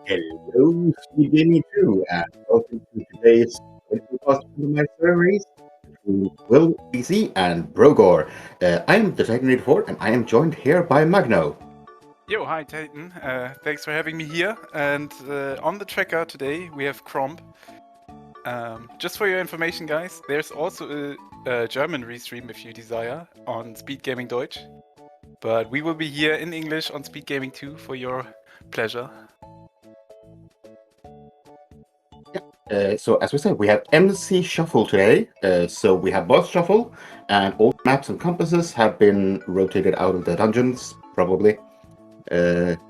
Hello, SpeedGaming 2, and welcome to today's Randomizer race between willwc and Brogor. I am the Titan 84, and I am joined here by Magno. Yo, hi Titan. Thanks for having me here. And on the tracker today we have Cromp. Just for your information, guys, there's also a German restream if you desire on SpeedGaming Deutsch. But we will be here in English on SpeedGaming 2 for your pleasure. So as we said, we have MC Shuffle today. So we have Boss Shuffle, and all maps and compasses have been rotated out of the dungeons, probably. And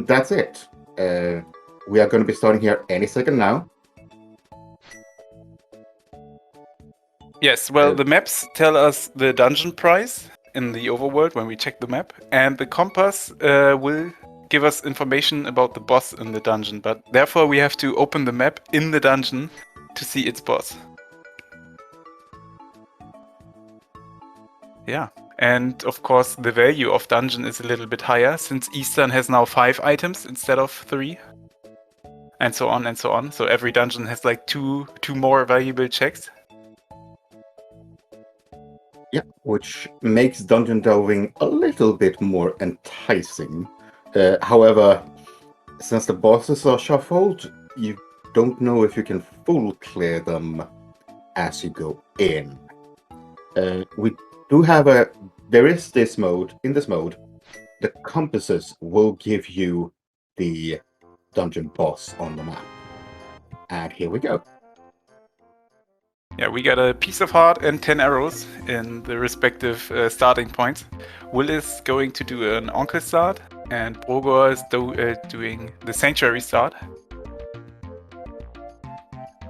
that's it. We are going to be starting here any second now. Yes, well, the maps tell us the dungeon price in the overworld when we check the map, and the compass will give us information about the boss in the dungeon, but therefore we have to open the map in the dungeon to see its boss. Yeah, and of course the value of dungeon is a little bit higher, since Eastern has now 5 items instead of 3. And so on and so on, so every dungeon has like two more valuable checks. Yeah, which makes dungeon delving a little bit more enticing. However, since the bosses are shuffled, you don't know if you can full clear them as you go in. We do have there is this mode, in this mode, the compasses will give you the dungeon boss on the map. And here we go. Yeah, we got a piece of heart and 10 arrows in the respective starting points. Will is going to do an Onkel start, and Brogor is doing the Sanctuary start.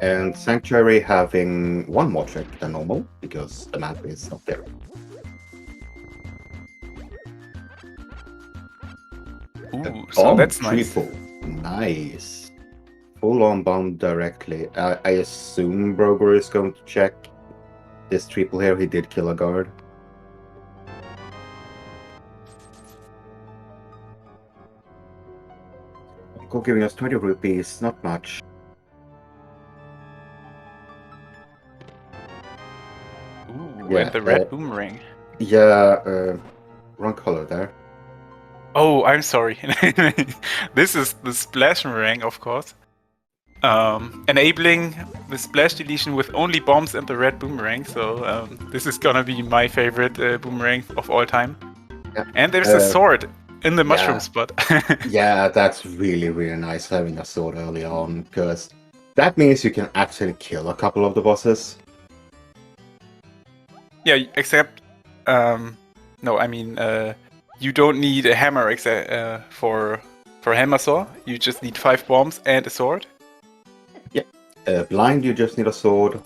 And Sanctuary having one more trick than normal, because the map is not there. Ooh, so that's nice. Triple. Nice. Full-on bomb directly. I assume Brogor is going to check this triple here. He did kill a guard. Go giving us 20 rupees, not much. Ooh, yeah, and the red boomerang. Yeah, wrong color there. Oh, I'm sorry. This is the splash boomerang, of course. Enabling the splash deletion with only bombs and the red boomerang. So this is gonna be my favorite boomerang of all time. Yeah. And there's a sword in the mushroom spot. Yeah, that's really, really nice having a sword early on, because that means you can actually kill a couple of the bosses. Yeah, except no, I mean you don't need a hammer for hammer saw. You just need 5 bombs and a sword. Yeah, blind you just need a sword.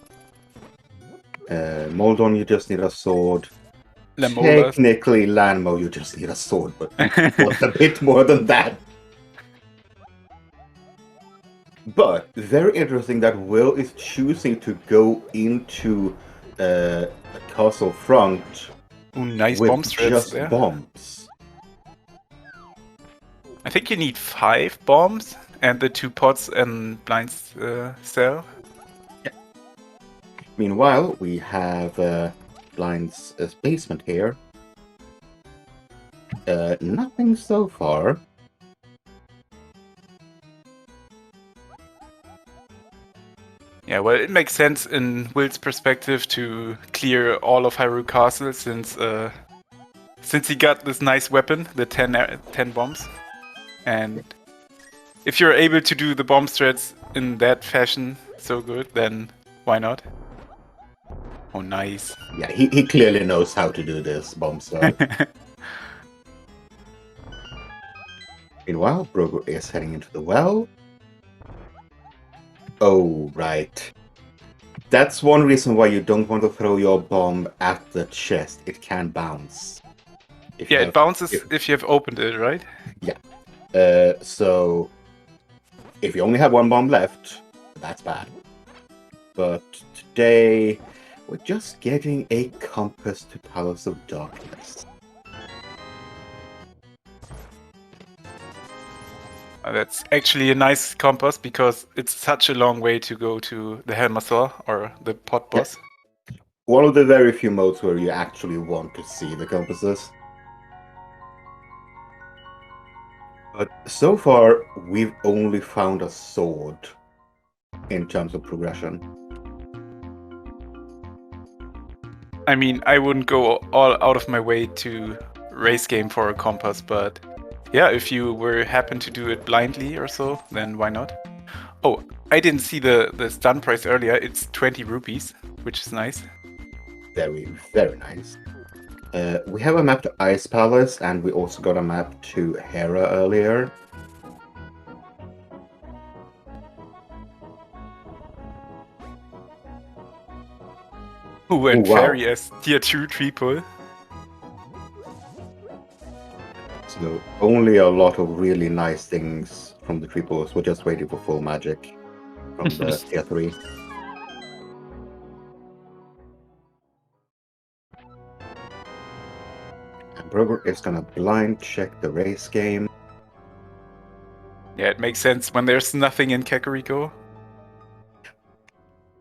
Moldon you just need a sword. Technically, Lanmo you just need a sword, but what's a bit more than that? But very interesting that Will is choosing to go into a castle front nice with bomb just there. Bombs. I think you need 5 bombs and the 2 pots and Blind's cell. Yeah. Meanwhile, we have Blind's basement here. Nothing so far. Yeah, well, it makes sense in Will's perspective to clear all of Hyrule Castle since he got this nice weapon, the 10 bombs. And if you're able to do the bomb threads in that fashion so good, then why not? Oh, nice. Yeah, he clearly knows how to do this bomb thread. Meanwhile, Brogor is heading into the well. Oh, right. That's one reason why you don't want to throw your bomb at the chest. It can bounce. It bounces if you have opened it, right? Yeah. So, if you only have one bomb left, that's bad. But today, we're just getting a compass to Palace of Darkness. That's actually a nice compass because it's such a long way to go to the Helmasaur or the pot boss. One of the very few modes where you actually want to see the compasses. But so far, we've only found a sword in terms of progression. I mean, I wouldn't go all out of my way to race game for a compass, but yeah, if you were happen to do it blindly or so, then why not? Oh, I didn't see the stun price earlier. It's 20 rupees, which is nice. Very, very nice. We have a map to Ice Palace, and we also got a map to Hera earlier. Ooh, and wow. Fairy as tier 2 triple. So only a lot of really nice things from the triples. We're just waiting for full magic from the tier 3. And Brogor is gonna blind check the race game. Yeah, it makes sense when there's nothing in Kakariko.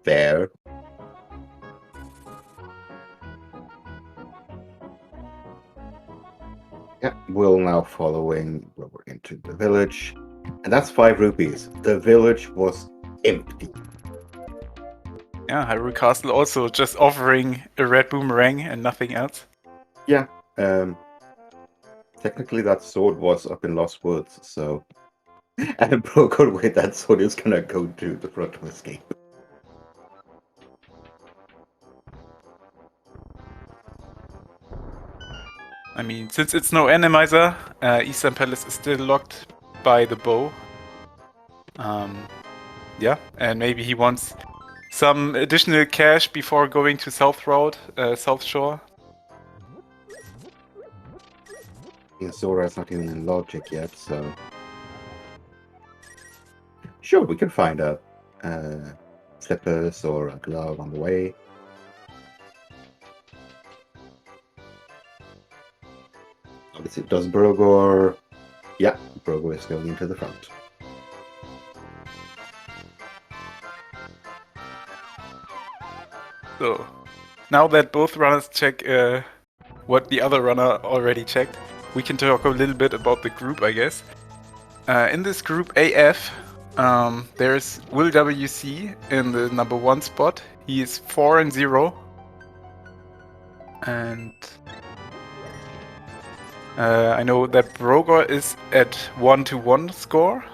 There. Yeah, we're now following Brogor into the village. And that's 5 rupees. The village was empty. Yeah, Hyrule Castle also just offering a red boomerang and nothing else. Yeah, technically that sword was up in Lost Woods, so... And Brogor with that sword is gonna go to the front of escape. I mean, since it's no Randomizer, Eastern Palace is still locked by the bow. Yeah, and maybe he wants some additional cash before going to South Road, South Shore. Yeah, Zora's not even in logic yet, so... Sure, we can find a slippers or a glove on the way. Does Brogor... Yeah, Brogor is going into the front. So, now that both runners check what the other runner already checked, we can talk a little bit about the group, I guess. In this group AF, there's willwc in the number 1 spot. He is 4-0. And I know that Brogor is at 1-1 score.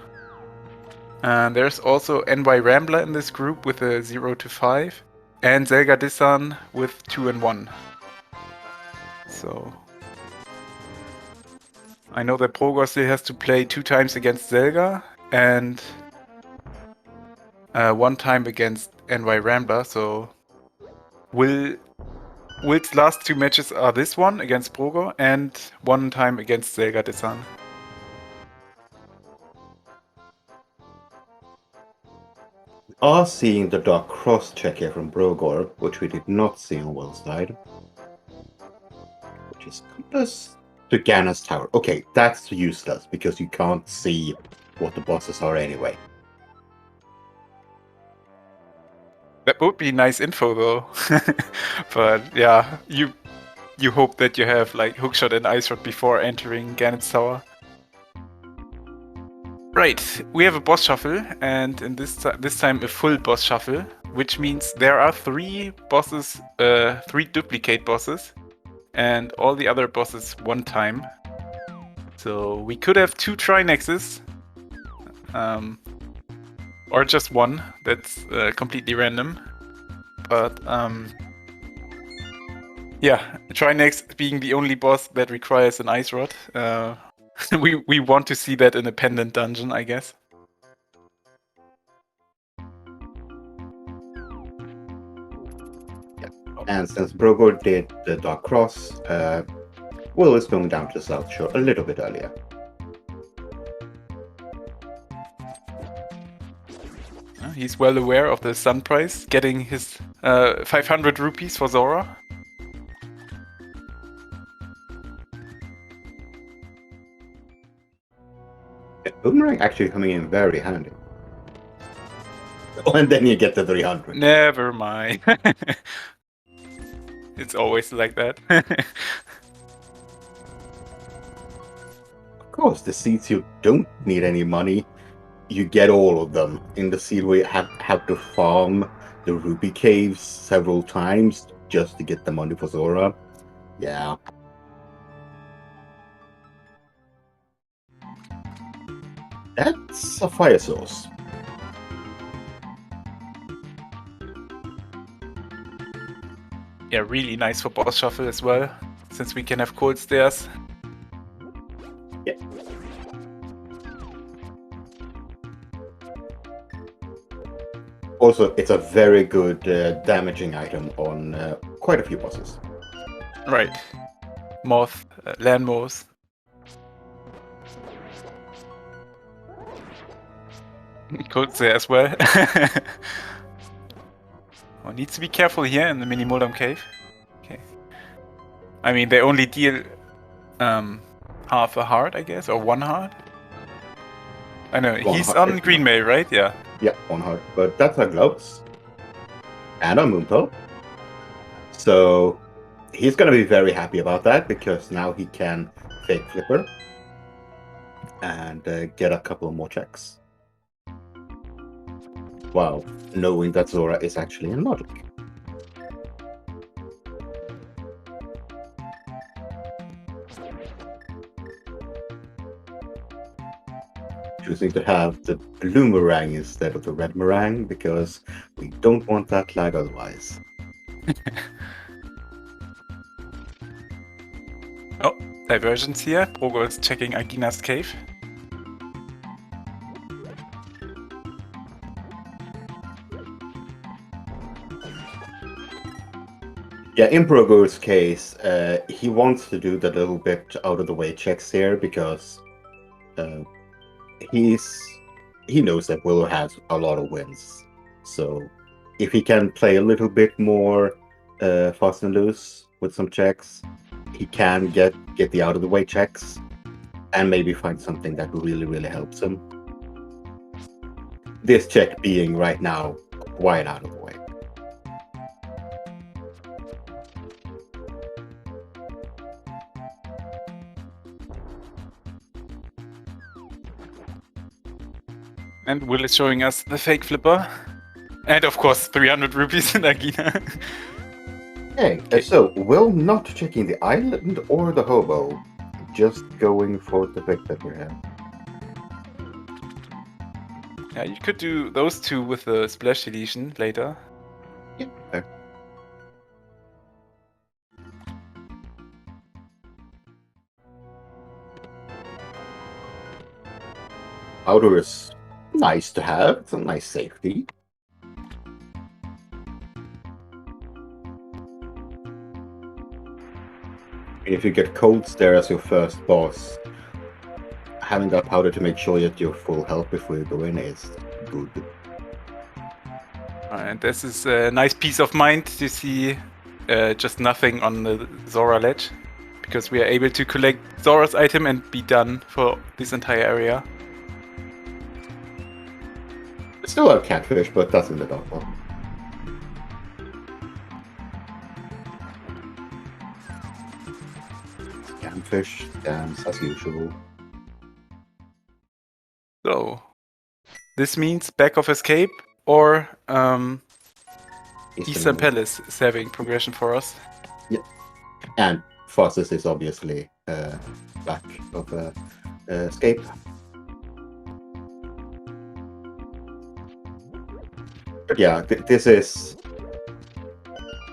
And there's also NY Rambler in this group with a 0-5. And Zelga Dissan with 2-1. So I know that Brogor still has to play 2 times against Zelga and 1 time against NY Rambler. So Will's last 2 matches are this one against Brogor and 1 time against Zelga Dissan. We are seeing the Dark Cross check here from Brogor, which we did not see on Will's side. Which is compass to Ganon's Tower. Okay, that's useless because you can't see what the bosses are anyway. That would be nice info though. But yeah, you hope that you have like hookshot and ice rod before entering Ganon's Tower. Right, we have a boss shuffle, and in this time a full boss shuffle, which means there are 3 bosses, 3 duplicate bosses, and all the other bosses 1 time. So we could have 2 Trinexes, or just 1. That's completely random. But yeah, Trinex being the only boss that requires an ice rod. We want to see that in a pendant dungeon, I guess. And since Brogor did the Dark Cross, Will is going down to the South Shore a little bit earlier. He's well aware of the sun price, getting his 500 rupees for Zora. Boomerang boomerang actually coming in very handy. Oh, and then you get the 300. Never mind. It's always like that. Of course, the seeds you don't need any money, you get all of them. In the seed where you have to farm the ruby caves several times just to get the money for Zora. Yeah. That's a fire source. Yeah, really nice for boss shuffle as well, since we can have cold stairs. Yeah. Also, it's a very good damaging item on quite a few bosses. Right. Moth, land moths. Cold stair as well. One needs to be careful here in the mini Moldam cave. Okay. I mean, they only deal half a heart, I guess, or 1 heart. I know, One he's heart. on green mail, right? Yeah. Yeah, 1 heart. But that's a gloves. And a moonpill. So he's gonna be very happy about that because now he can fake flipper and get a couple more checks. Wow, knowing that Zora is actually in logic. Choosing to have the blue meringue instead of the red meringue because we don't want that lag otherwise. Oh, divergence here. Brogor is checking Agina's cave. Yeah, in Brogor's case, he wants to do the little bit out of the way checks here because he knows that Willow has a lot of wins. So if he can play a little bit more fast and loose with some checks, he can get the out of the way checks and maybe find something that really helps him. This check being right now quite out of the way. And Will is showing us the fake flipper. And of course, 300 rupees in Agina. Okay, so Will not checking the island or the hobo, just going for the fake flipper here. Yeah, you could do those two with the splash deletion later. Yeah. Okay. Outer is nice to have. It's a nice safety. If you get cold stare as your first boss, having that powder to make sure that you're full health before you go in is good. And this is a nice peace of mind to see just nothing on the Zora ledge. Because we are able to collect Zora's item and be done for this entire area. Still have catfish, but that's in the double. Scamfish, scams as usual. So, this means back of escape or Eastern Palace is having progression for us. Yep. And fastest is obviously back of escape. But yeah, this is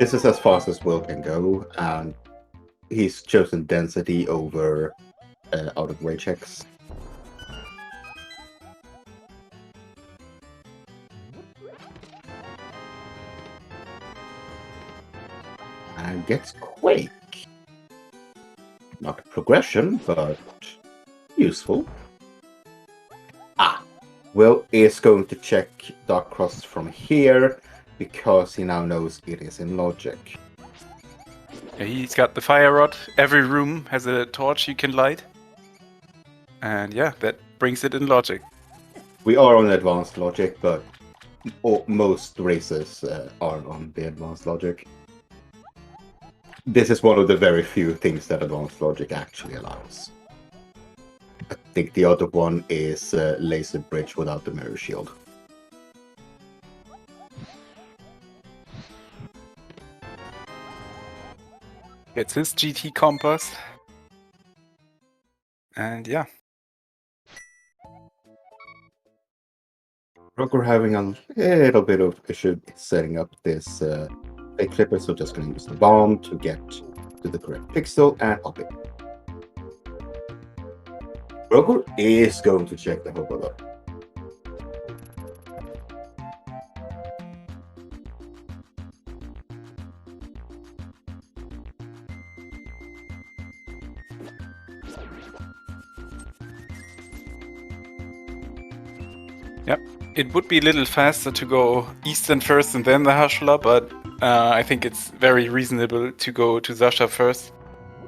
as fast as Will can go, and he's chosen density over out of way checks. And gets Quake. Not progression, but useful. Will is going to check Dark Cross from here because he now knows it is in logic. Yeah, he's got the fire rod. Every room has a torch you can light. And yeah, that brings it in logic. We are on advanced logic, but most races are on the advanced logic. This is one of the very few things that advanced logic actually allows. I think the other one is laser bridge without the mirror shield. Gets his GT compass. And yeah. Brogor having a little bit of issue setting up this fake flipper, so just going to use the bomb to get to the correct pixel and pop it. Brogor is going to check the hobo though. Yep. It would be a little faster to go Eastern first and then the Hashla, but I think it's very reasonable to go to Zasha first.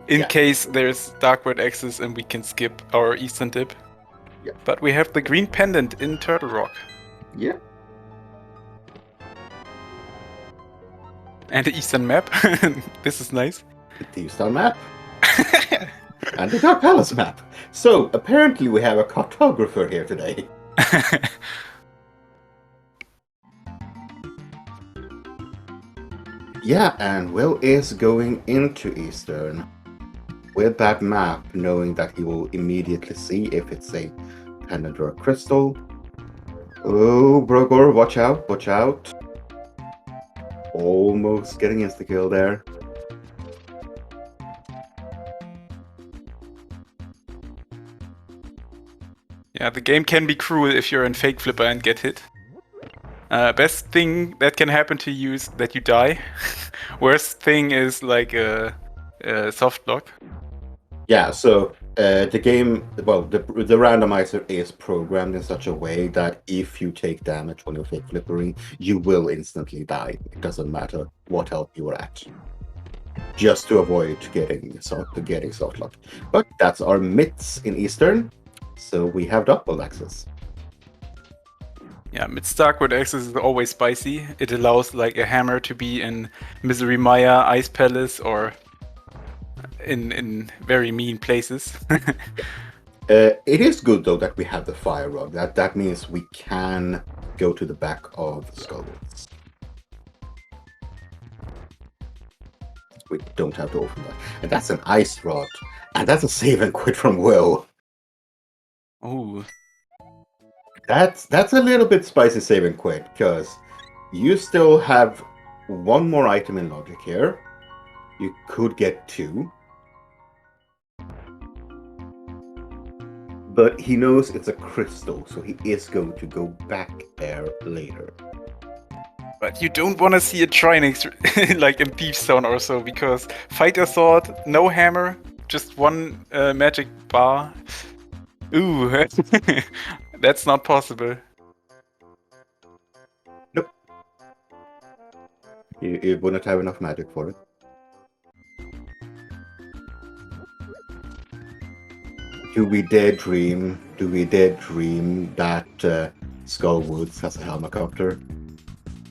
In case there's Darkward access and we can skip our Eastern dip. Yeah. But we have the green pendant in Turtle Rock. Yeah. And the Eastern map. This is nice. The Thieves Town map. And the Dark Palace map. So, apparently we have a cartographer here today. Yeah, and Will is going into Eastern with that map, knowing that he will immediately see if it's a pendant or a crystal. Oh, Brogor, watch out, watch out. Almost getting insta-kill there. Yeah, the game can be cruel if you're in fake flipper and get hit. Best thing that can happen to you is that you die. Worst thing is like a soft lock. Yeah, so the game, well, the randomizer is programmed in such a way that if you take damage when you're fake flippering, you will instantly die. It doesn't matter what health you are at. Just to avoid getting soft lock. But that's our myths in Eastern, so we have double access. Yeah, mid-Starkward access is always spicy. It allows like a hammer to be in Misery Maya, Ice Palace, or in very mean places. It is good though that we have the fire rod. That means we can go to the back of the Skullwoods. We don't have to open that. And that's an ice rod. And that's a save and quit from Will. Ooh. That's a little bit spicy save and quit, because you still have one more item in logic here. You could get two. But he knows it's a crystal, so he is going to go back there later. But you don't want to see a Trinix like in Thieves Town or so, because Fighter Sword, no hammer, just one magic bar. Ooh, that's not possible. Nope. You wouldn't have enough magic for it. Do we dare dream that Skullwoods has a helicopter?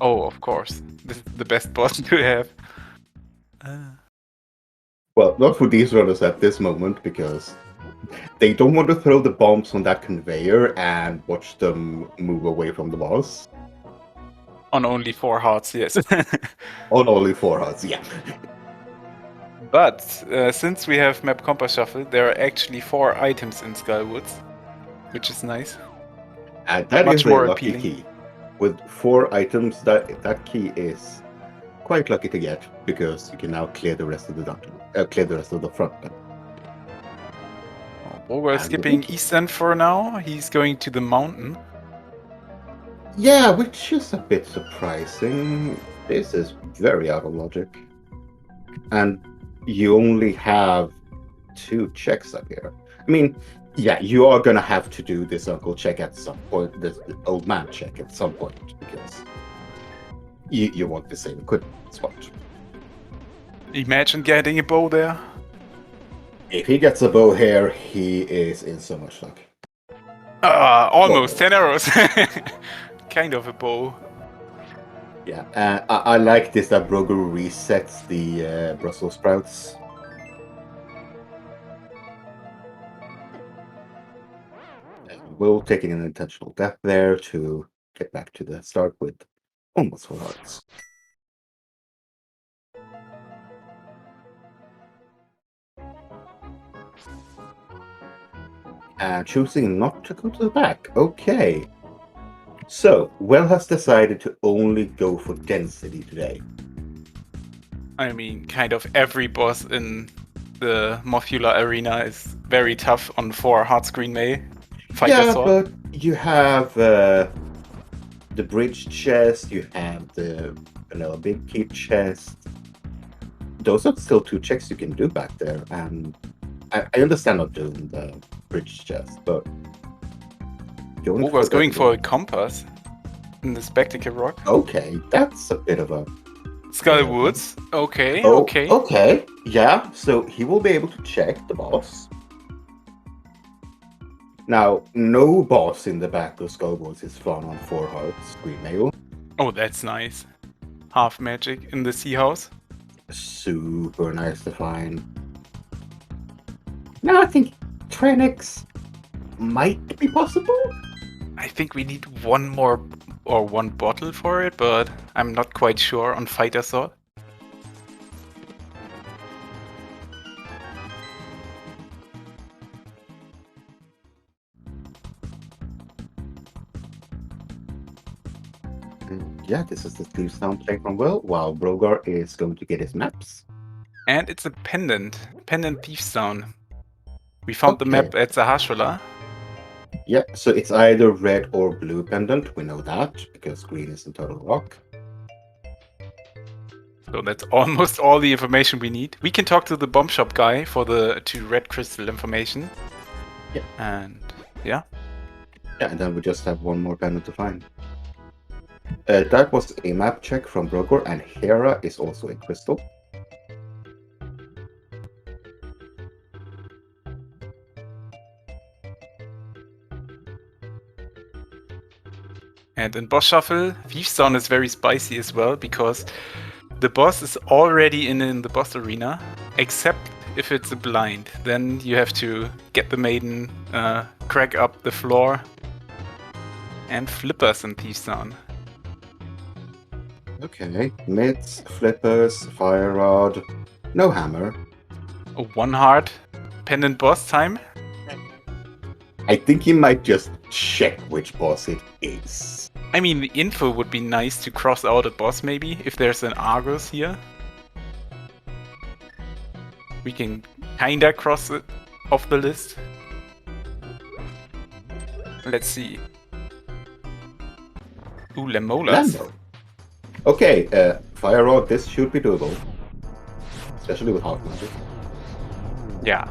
Oh, of course. This is the best boss to have. Well, not for these runners at this moment, because they don't want to throw the bombs on that conveyor and watch them move away from the boss. On only 4 hearts, yes. On only 4 hearts, yeah. But since we have Map Compass Shuffle, there are actually 4 items in Skullwoods, which is nice. And that Much is a more lucky appealing. key. With 4 items, that key is quite lucky to get, because you can now clear the rest of the dungeon, clear the rest of the front. We're skipping Eastern for now. He's going to the mountain. Yeah, which is a bit surprising. This is very out of logic. And you only have 2 checks up here. I mean, yeah, you are gonna have to do this uncle check at some point, this old man check at some point, because you want the same equipment spot. Imagine getting a bow there. If he gets a bow here, he is in so much luck. Almost 10 arrows. Kind of a bow. Yeah, I like this that Brogor resets the Brussels sprouts. Will taking an intentional death there to get back to the start with almost full hearts. And choosing not to go to the back. Okay. So, Will has decided to only go for density today. I mean, kind of every boss in the Mothula arena is very tough on 4 hard screen May. Yeah, Sword. but you have the bridge chest, you have the vanilla big key chest. Those are still 2 checks you can do back there, and I understand not doing the bridge chest, but Was going for a compass in the Spectacle Rock. Okay, that's a bit of a Skull Woods. Okay, Oh, okay. okay. Yeah, so he will be able to check the boss. Now, no boss in the back of Skull Woods is found on 4 hearts, Green Mail. Oh, that's nice. Half magic in the sea house. Super nice to find. Now I think Trenix might be possible. I think we need one more or one bottle for it, but I'm not quite sure on Fighter Sword. Yeah, this is the Thieves Town play from Will, while Brogor is going to get his maps. And it's a pendant. Pendant Thieves Town. We found the map at Sahashala. Yeah, so it's either red or blue pendant. We know that because green is in total rock. So that's almost all the information we need. We can talk to the bomb shop guy for the 2 red crystal information. Yeah. And yeah. Yeah, and then we just have one more pendant to find. That was a map check from Brogor, and Hera is also a crystal. And in boss shuffle, Thieves Town is very spicy as well, because the boss is already in the boss arena, except if it's a blind. Then you have to get the maiden, crack up the floor, and flippers in Thieves Town. Okay, mids, flippers, fire rod, no hammer. A 1 heart pendant boss time. I think he might just check which boss it is. I mean, the info would be nice to cross out a boss maybe, if there's an Argus here. We can kinda cross it off the list. Let's see. Ooh, Lemolas. Lambo. Okay, fire rod, this should be doable. Especially with half magic. Yeah.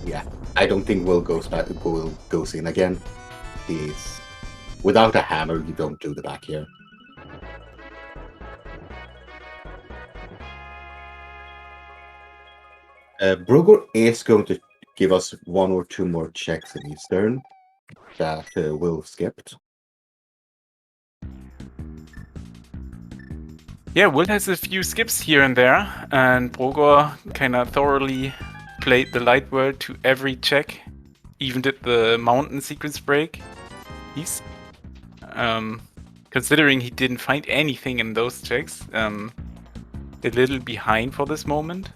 Yeah, I don't think Will goes in again. He's without a hammer, you don't do the back here. Brogor is going to give us 1 or 2 more checks in his turn that Will skipped. Yeah, Will has a few skips here and there, and Brogor kinda thoroughly played the light world to every check. Even did the mountain sequence break. He's considering he didn't find anything in those checks, a little behind for this moment.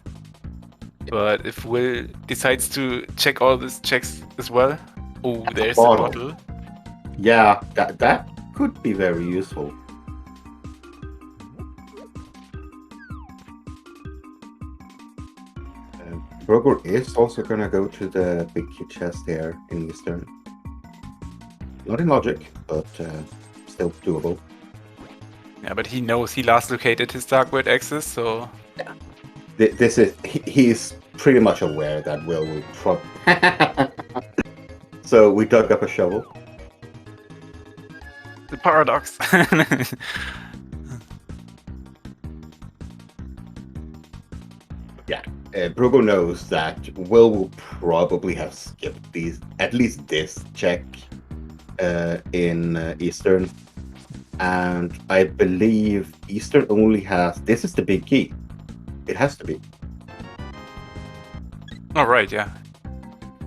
But if Will decides to check all these checks as well, oh, there's a bottle. Yeah, that could be very useful. Brogor is also gonna go to the big key chest there in his turn. Not in logic, but still doable. Yeah, but he knows he last located his Dark World axis, so... Yeah. This is... He's pretty much aware that Will probably... So we dug up a shovel. The paradox. Yeah. Brogor knows that will probably have skipped at least this check in Eastern. And I believe Eastern only has... This is the big key. It has to be. Oh, right, yeah.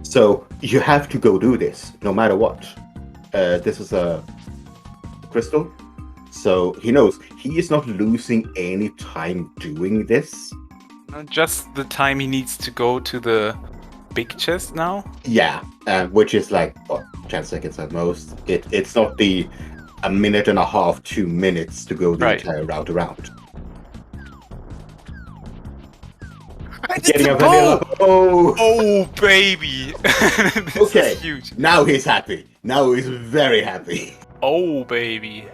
So you have to go do this, no matter what. This is a crystal. So he knows he is not losing any time doing this. Just the time he needs to go to the big chest now? Yeah, which is like, 10 seconds at most. It's not the a minute and a half, 2 minutes to go the entire route around. Getting a vanilla. Oh, baby. This is huge. Now he's happy. Now he's very happy. Oh, baby.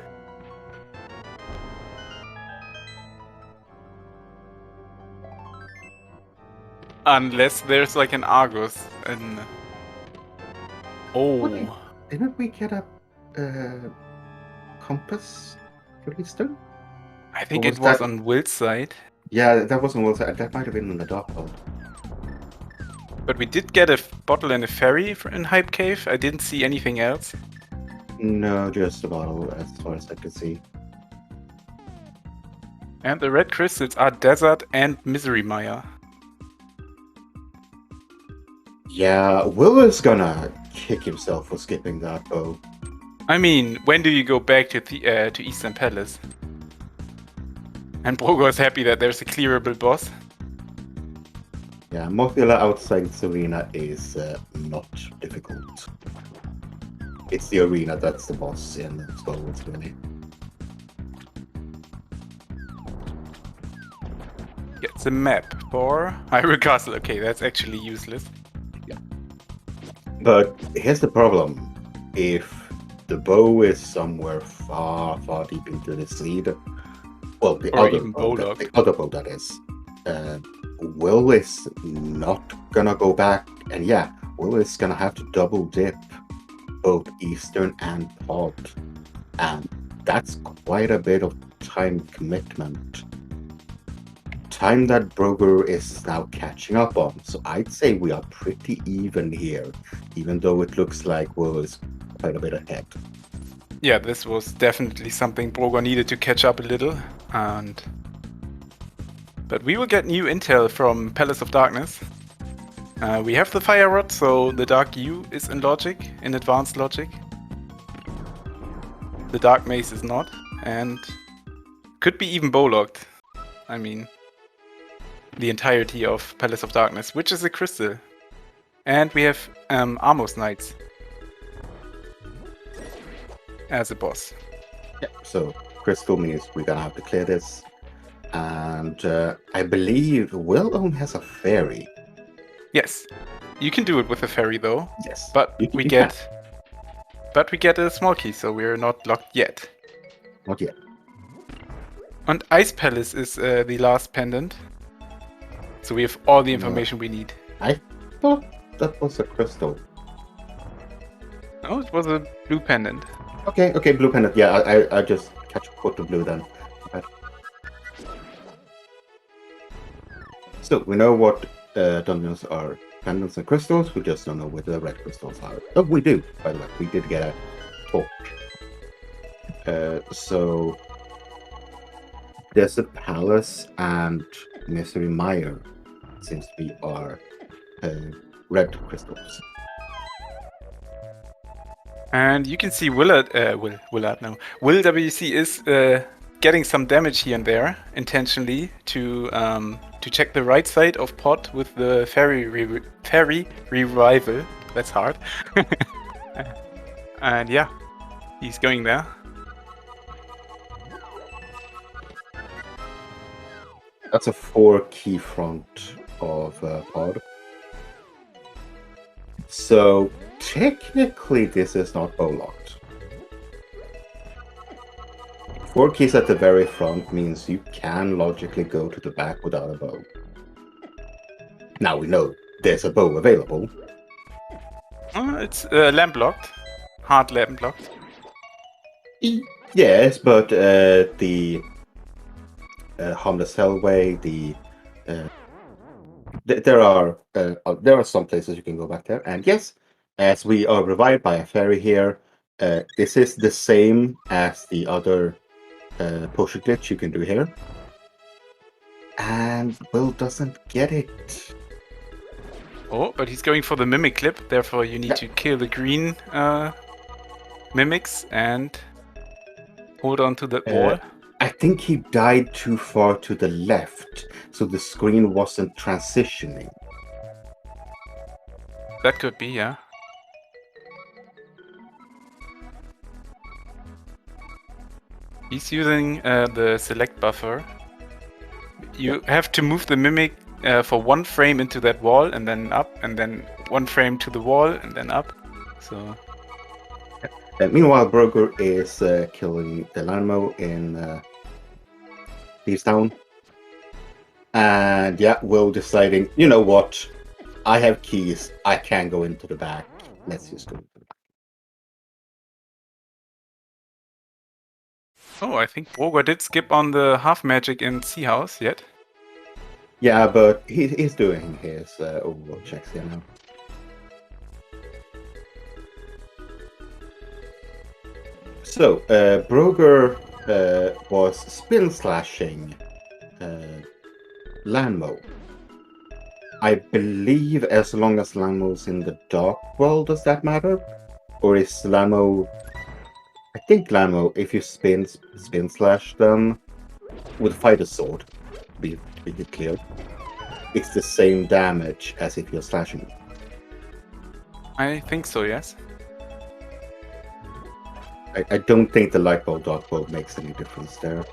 Unless there's like an Argus and... Oh. Didn't we get a compass for Eastern? I think it was on Will's side. Yeah, that was on Will's side. That might have been on the dark world. But we did get a bottle and a ferry in Hype Cave. I didn't see anything else. No, just a bottle as far as I could see. And the red crystals are Desert and Misery Mire. Yeah, Will is gonna kick himself for skipping that bow. I mean, when do you go back to Eastern Palace? And Brogor is happy that there's a clearable boss. Yeah, Mothula outside this arena is not difficult. It's the arena that's the boss in Skullwoods, really. It's a map for Hyrule Castle. Okay, that's actually useless. Yeah. But here's the problem. If the bow is somewhere far, far deep into the seed, well, the other bow that is, Will is not gonna go back, and yeah, Will is gonna have to double dip both Eastern and Pod, and that's quite a bit of time commitment. Time that Brogor is now catching up on, so I'd say we are pretty even here, even though it looks like Will is quite a bit ahead. Yeah, this was definitely something Brogor needed to catch up a little, but we will get new intel from Palace of Darkness. We have the Fire Rod, so the Dark U is in logic, in advanced logic. The Dark Mace is not, and could be even bow-locked. I mean, the entirety of Palace of Darkness, which is a crystal. And we have Amos Knights as a boss. Yeah, so crystal means we're gonna have to clear this. And I believe Will only has a fairy. Yes, you can do it with a fairy though. Yes, but we get a small key, so we're not locked yet. Not yet. And Ice Palace is the last pendant, so we have all the information we need. I thought that was a crystal. No, it was a blue pendant. Okay, blue pendant. Yeah, I just caught the blue then. Okay. So we know what dungeons are pendants and crystals. We just don't know where the red crystals are. Oh, we do. By the way, we did get a torch. So there's a palace and Misery Mire seems to be our red crystals. And you can see Will WC is getting some damage here and there intentionally to check the right side of Pod with the fairy revival. That's hard. And yeah, he's going there. That's a 4 key front of Pod. So technically this is not bow locked. 4 keys at the very front means you can logically go to the back without a bow. Now we know there's a bow available. It's lamp locked. Hard lamp locked. Yes, but the Harmless Hellway, the there are some places you can go back there, and yes, as we are revived by a fairy here, this is the same as the other potion glitch you can do here, and Will doesn't get it. Oh, but he's going for the mimic clip. Therefore, you need Yeah. to kill the green mimics and hold on to that wall. I think he died too far to the left, so the screen wasn't transitioning. That could be, yeah. He's using the select buffer. You have to move the mimic for 1 frame into that wall and then up, and then 1 frame to the wall and then up. So. Meanwhile, Brogor is killing the Lanmo in Thieves Town. And yeah, Will deciding, you know what? I have keys. I can go into the back. Let's just go into the back. Oh, I think Brogor did skip on the half magic in Sea House yet. Yeah, but he's doing his Overworld checks here now. So, Brogor was spin slashing Lanmo. I believe as long as Lanmo's in the dark world, does that matter? Or is Lanmo... I think Lanmo, if you spin slash them with fighter sword, to be clear, it's the same damage as if you're slashing them. I think so, yes. I don't think the light bulb dark bulb makes any difference there.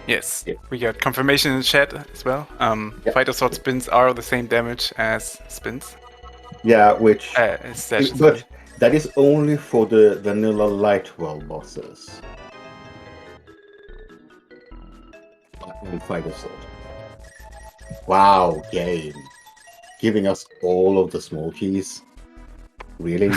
Yes, Yeah. we got confirmation in the chat as well. Yeah. Fighter sword spins are the same damage as spins. Yeah, which... Slashes, but that is only for the vanilla light world bosses. And fighter sword. Wow, game. Giving us all of the small keys. Really?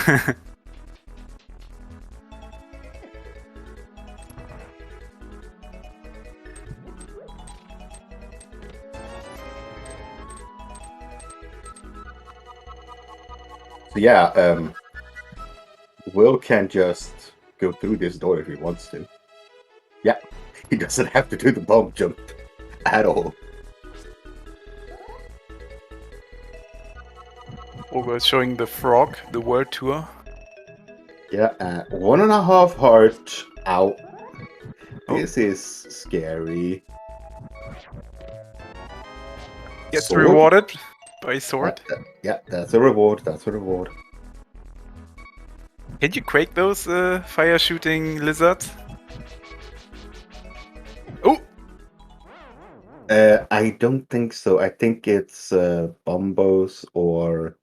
So yeah, Will can just go through this door if he wants to. Yeah, he doesn't have to do the bomb jump at all. Brogor is showing the frog, the world tour. Yeah, 1.5 heart out. Oh. This is scary. Gets Sword? rewarded by sword. Yeah, that's a reward. That's a reward. Can you quake those fire shooting lizards? Oh! I don't think so. I think it's Bombos or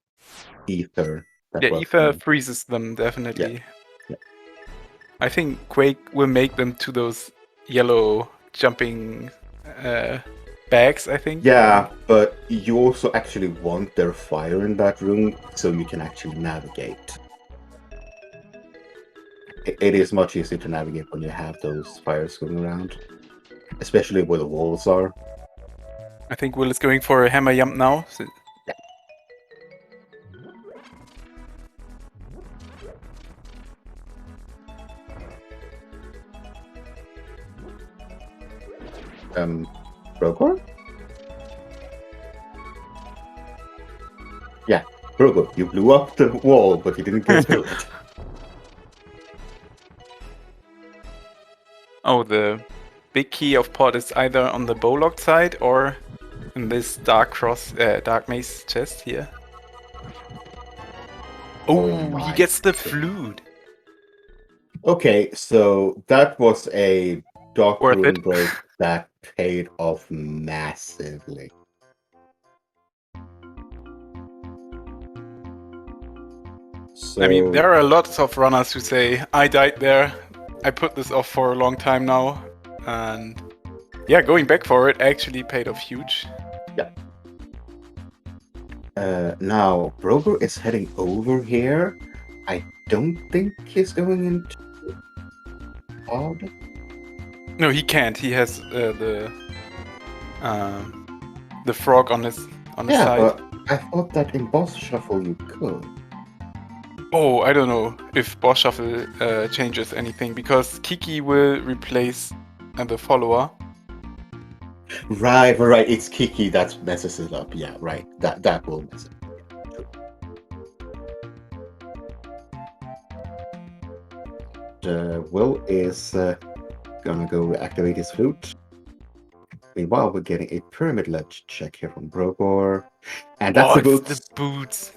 Ether. Yeah, Ether freezes them, definitely. Yeah. I think Quake will make them to those yellow jumping bags, I think. Yeah, but you also actually want their fire in that room so you can actually navigate. It is much easier to navigate when you have those fires going around, especially where the walls are. I think Will is going for a hammer jump now. So... Brogor? Yeah, Brogor, you blew up the wall, but you didn't get through it. Oh, the big key of pot is either on the bowlock side or in this dark maze chest here. Oh, he gets the flute. Okay, so that was a dark Worth room it. break that paid off massively. So, I mean, there are lots of runners who say, I died there, I put this off for a long time now, and yeah, going back for it actually paid off huge. Yeah. Now, Brogor is heading over here. I don't think he's going into hard. No, he can't. He has the frog on his Yeah, side. but I thought that in boss shuffle you could. Oh, I don't know if boss shuffle changes anything because Kiki will replace the follower. Right. It's Kiki that messes it up. Yeah, right. That will mess it up. Will is gonna go activate his flute. Meanwhile, we're getting a pyramid ledge check here from Brogor. And that's Oh, the it's boots. the boots.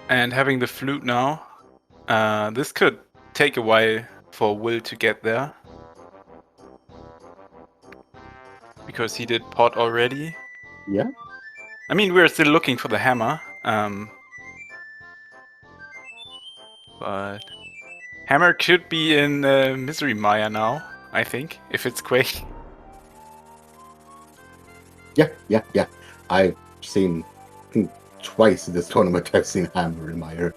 And having the flute now, this could take a while for Will to get there. Because he did pot already. Yeah. I mean, we're still looking for the hammer. But hammer could be in Misery Maya now, I think, if it's Quake. Yeah. I've seen, I think, twice in this tournament, I've seen Hammer in Meyer.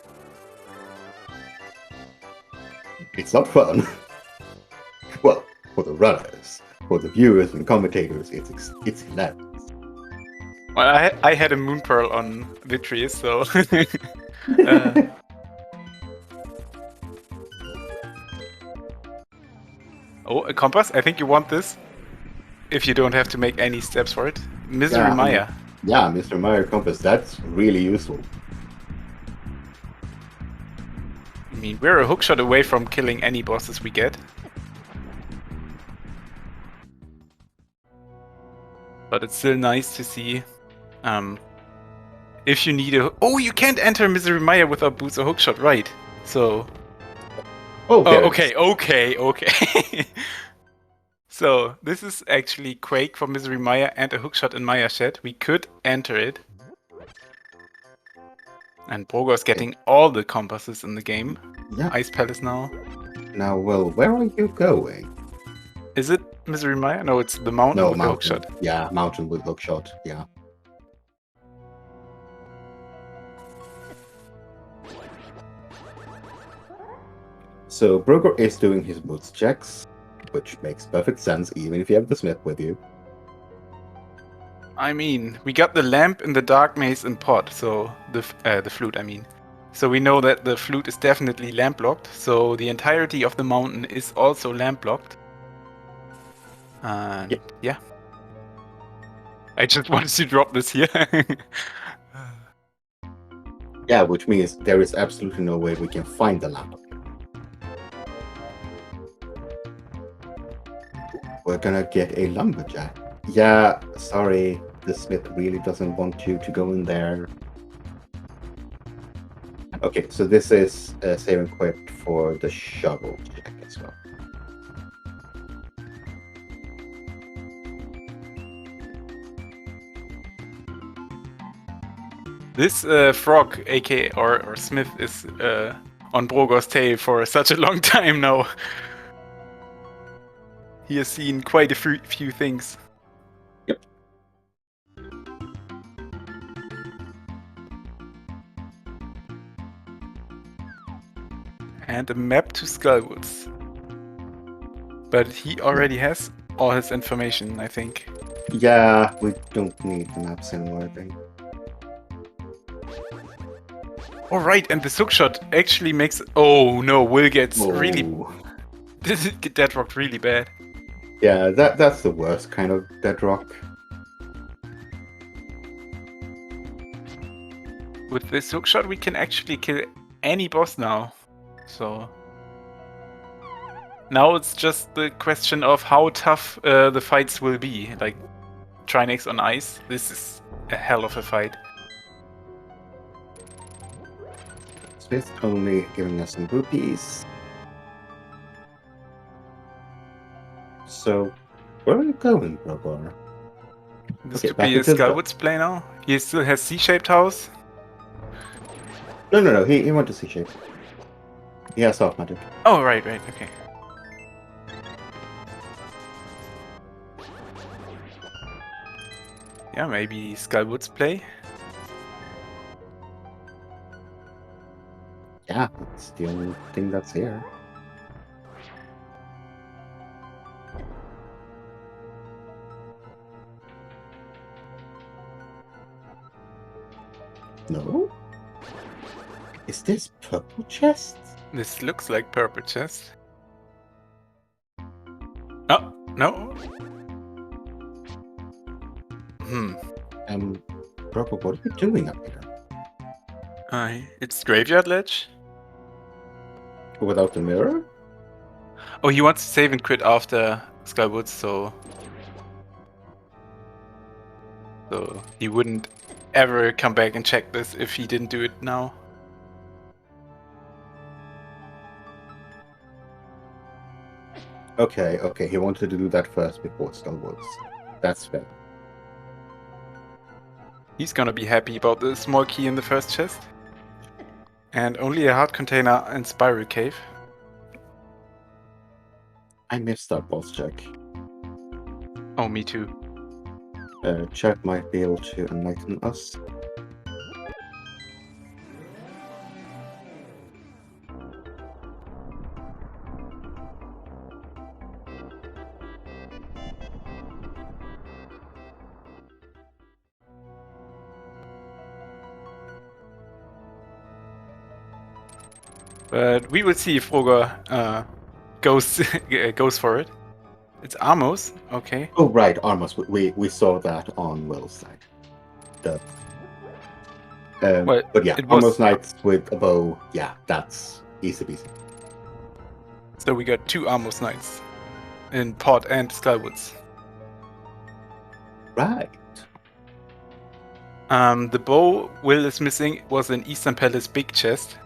It's not fun. Well, for the runners, for the viewers and commentators, it's hilarious. Well, I had a Moon Pearl on Victory, so... Oh, a compass? I think you want this. If you don't have to make any steps for it. Misery Maya. Yeah, Mr. Meyer compass, that's really useful. I mean, we're a hookshot away from killing any bosses we get. But it's still nice to see if you need a... Oh, you can't enter Misery Maya without boots or hookshot, right? So... Okay. Oh, okay. So, this is actually Quake for Misery Maya and a hookshot in Maya Shed. We could enter it. And Brogor's getting all the compasses in the game. Yeah. Ice Palace now. Now, well, where are you going? Is it Misery Maya? No, it's the mountain with mountain. the hookshot. Yeah, mountain with hookshot, yeah. So Brogor is doing his boots checks, which makes perfect sense even if you have the smith with you. I mean, we got the lamp in the dark maze and pot, so the flute, I mean. So we know that the flute is definitely lamp locked, so the entirety of the mountain is also lamp locked. And yeah. I just wanted to drop this here. Yeah, which means there is absolutely no way we can find the lamp. We're gonna get a lumberjack. Yeah, sorry, the smith really doesn't want you to go in there. Okay, so this is save equipped for the shovel check as well. This frog, aka or Smith, is on Brogor's tail for such a long time now. He has seen quite a few things. Yep. And a map to Skullwoods. But he already has all his information, I think. Yeah, we don't need the maps anymore, I think. Alright, and the hookshot actually makes... Oh no, Will gets really... This is deadrocked really bad. Yeah, that's the worst kind of bedrock. With this hookshot we can actually kill any boss now. So... Now it's just the question of how tough the fights will be. Like, Trinex on ice, this is a hell of a fight. Smith only giving us some rupees. So, where are you going, Brogor? This Okay, could back be a into the- Skullwoods play now. He still has C-shaped house. No, he went to C-shape. He has soft magic. Oh, right, okay. Yeah, maybe Skullwoods play. Yeah, it's the only thing that's here. No? Is this purple chest? This looks like purple chest. Oh, no. Purple, what are you doing up here? It's Graveyard Ledge. Without the mirror? Oh, he wants to save and quit after Skywoods, so he wouldn't ever come back and check this if he didn't do it now. Okay, he wanted to do that first before Skullwoods. That's fair. He's gonna be happy about the small key in the first chest. And only a heart container and spiral cave. I missed that boss check. Oh, me too. Chat might be able to enlighten us. But we will see if Brogor goes for it. It's Amos, okay. Oh right, Armos. We saw that on Will's side. Well, but yeah, it was- Armos Knights with a bow. Yeah, that's easy peasy. So we got 2 Amos Knights in Pod and Skywoods. Right. The bow Will is missing was in Eastern Palace big chest,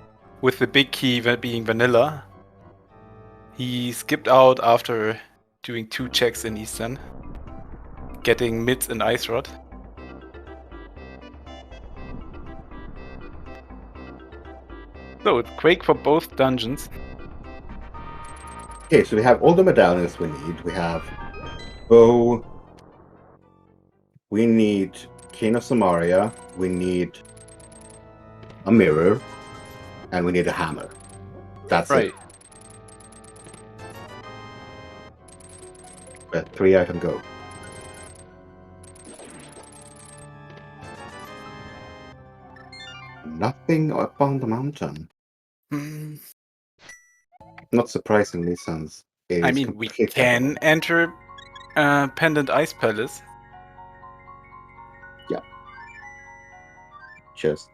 with the big key being vanilla. He skipped out after doing 2 checks in Eastern, getting mids and ice rod. So it's Quake for both dungeons. Okay, so we have all the medallions we need. We have bow. We need King of Samaria. We need a mirror, and we need a hammer. That's Right. it. But 3-item go. Nothing up on the mountain. Hmm. Not surprisingly, since it I is mean, we completely can enter Pendant Ice Palace. just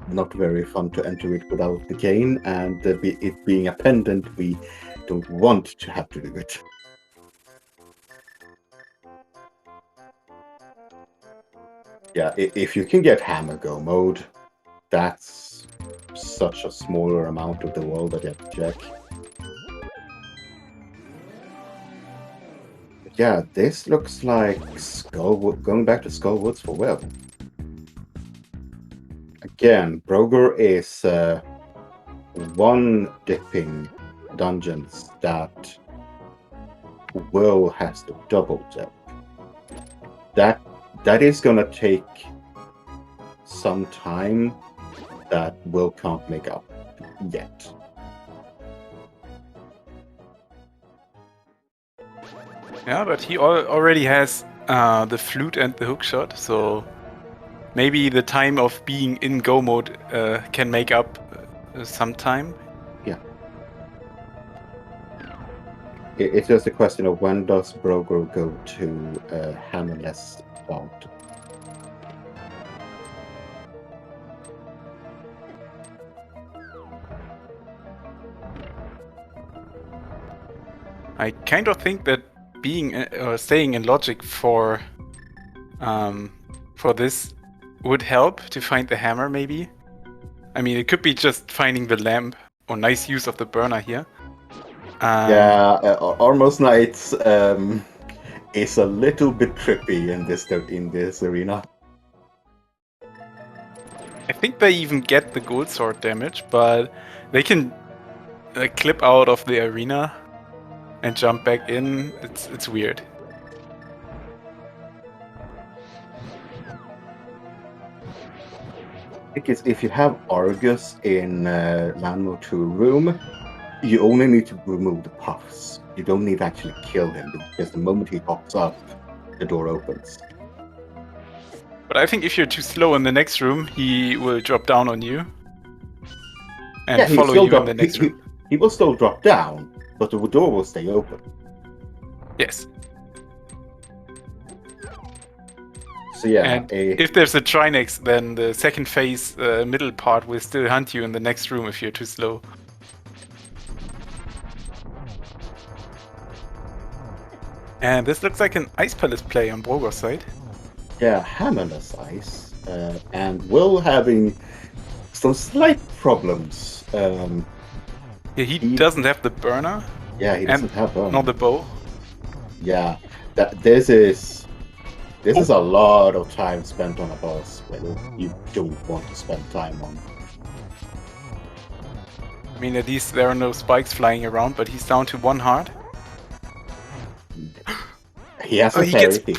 not very fun to enter it without the cane, and it being a pendant, we don't want to have to do it. Yeah, if you can get hammer go mode, that's such a smaller amount of the world that you have to check. Yeah, this looks like Skullwood, going back to Skullwoods for Will. Again, Brogor is one dipping dungeons that Will has to double dip. That is gonna take some time that Will can't make up yet. Yeah, but he already has the flute and the hookshot, so maybe the time of being in go mode can make up some time. Yeah. It's just a question of when does Brogor go to hammerless vault. I kind of think that being or staying in logic for this would help to find the hammer, maybe. I mean, it could be just finding the lamp or nice use of the burner here. Yeah, Armos Knights is a little bit trippy in this arena. I think they even get the gold sword damage, but they can clip out of the arena and jump back in. It's weird. thing is, if you have Argus in Landmode 2 room, you only need to remove the puffs. You don't need to actually kill him, because the moment he pops up, the door opens. But I think if you're too slow in the next room, he will drop down on you. And Yeah, follow you in the next room. He will still drop down, but the door will stay open. Yes. So yeah, And if there's a Trinex, then the second phase middle part will still hunt you in the next room if you're too slow. And this looks like an Ice Palace play on Brogor's side. yeah, hammerless ice, and Will having some slight problems. Yeah, he doesn't have the burner. Yeah, he doesn't have one. Nor the bow. Yeah, this is a lot of time spent on a boss when you don't want to spend time on. I mean, at least there are no spikes flying around, but he's down to 1 heart. He has a fairy.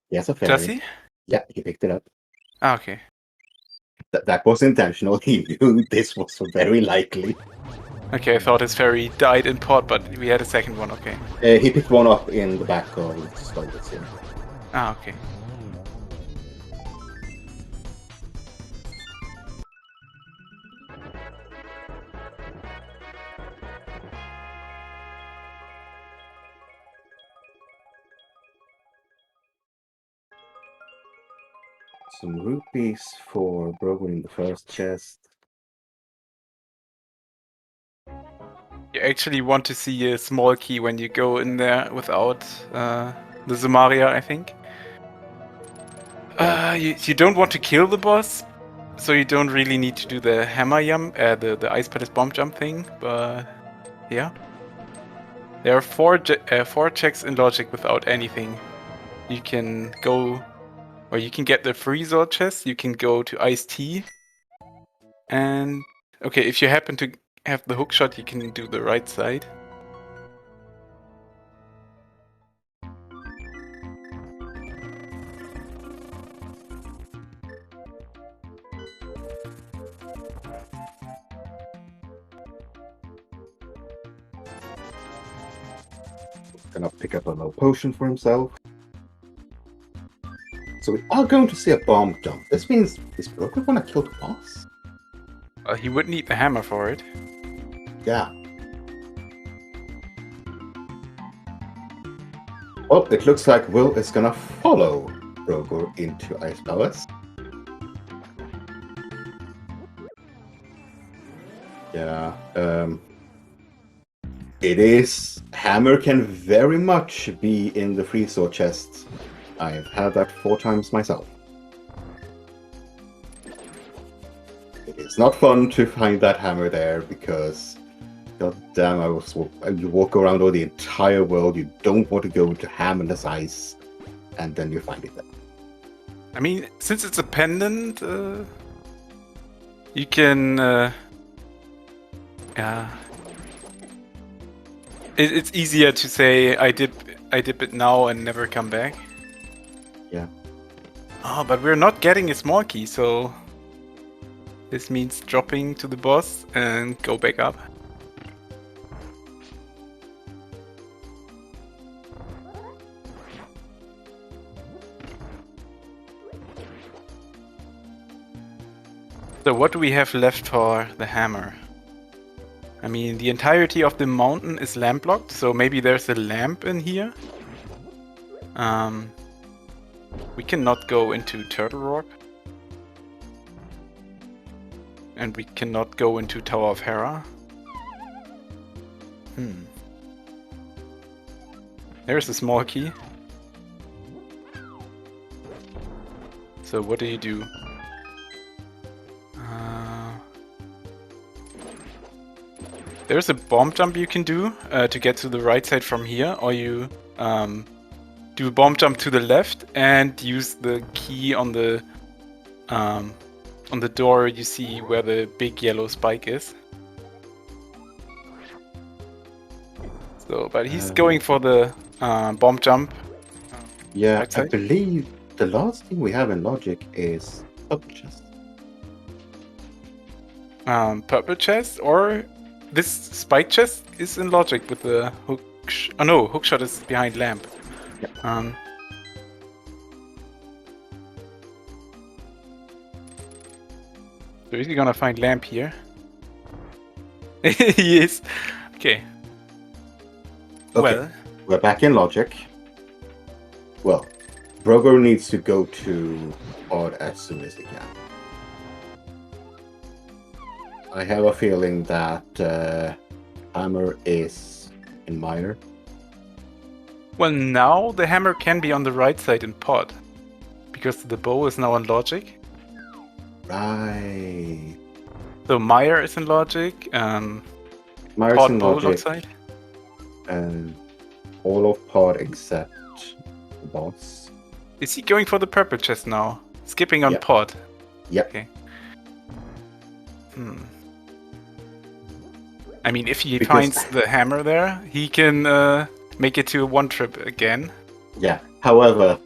He has a fairy. Does he? Yeah, he picked it up. Ah, okay. That was intentional. He knew this was very likely. Okay, I thought his fairy died in port, but we had a second one, okay. He picked one up in the back of Stolitz here. Ah, okay. Some rupees for Brogor in the first chest. You actually want to see a small key when you go in there without the Zumaria, I think. You don't want to kill the boss, so you don't really need to do the hammer jump, the Ice Palace bomb jump thing, but yeah. There are four checks in logic without anything. You can go, or you can get the free sword chest, you can go to Ice Tea, and okay, if you happen to have the hook shot, you can do the right side. Gonna pick up a low potion for himself. So we are going to see a bomb jump. This means, is Brogor gonna kill the boss? He would need the hammer for it. Yeah. Well, it looks like Will is gonna follow Brogor into Ice Palace. Yeah, it is. Hammer can very much be in the free sword chest. I've had that 4 times myself. It is not fun to find that hammer there because, god damn, you walk around all the entire world, you don't want to go into hammerless ice, and then you find it there. I mean, since it's a pendant, you can, yeah. It's easier to say I dip it now and never come back. Yeah. Oh, but we're not getting a small key, so this means dropping to the boss and go back up. So what do we have left for the hammer? I mean, the entirety of the mountain is lamp locked, so maybe there's a lamp in here. We cannot go into Turtle Rock. And we cannot go into Tower of Hera. There's a small key. So what do? There's a bomb jump you can do to get to the right side from here, or you do a bomb jump to the left and use the key on the door you see where the big yellow spike is. So, but he's going for the bomb jump. Yeah, right I believe the last thing we have in logic is up chest. purple chest, or this spike chest is in logic with the hook. Oh no, hookshot is behind lamp. Yep. So is he gonna find lamp here? He is. Okay. Okay, Well, we're back in logic. Well, Brogor needs to go to Odd as soon as he can. I have a feeling that Hammer is in Mire. well, now the hammer can be on the right side in pod, because the bow is now on logic. Right. So Meyer is in logic. Mire's Pod in bow logic. looks like. And all of Pod except the boss. Is he going for the purple chest now? Skipping on Yep. pod. Yep. Okay. I mean, if he Because- finds the hammer there, he can make it to a one trip again. Yeah. However,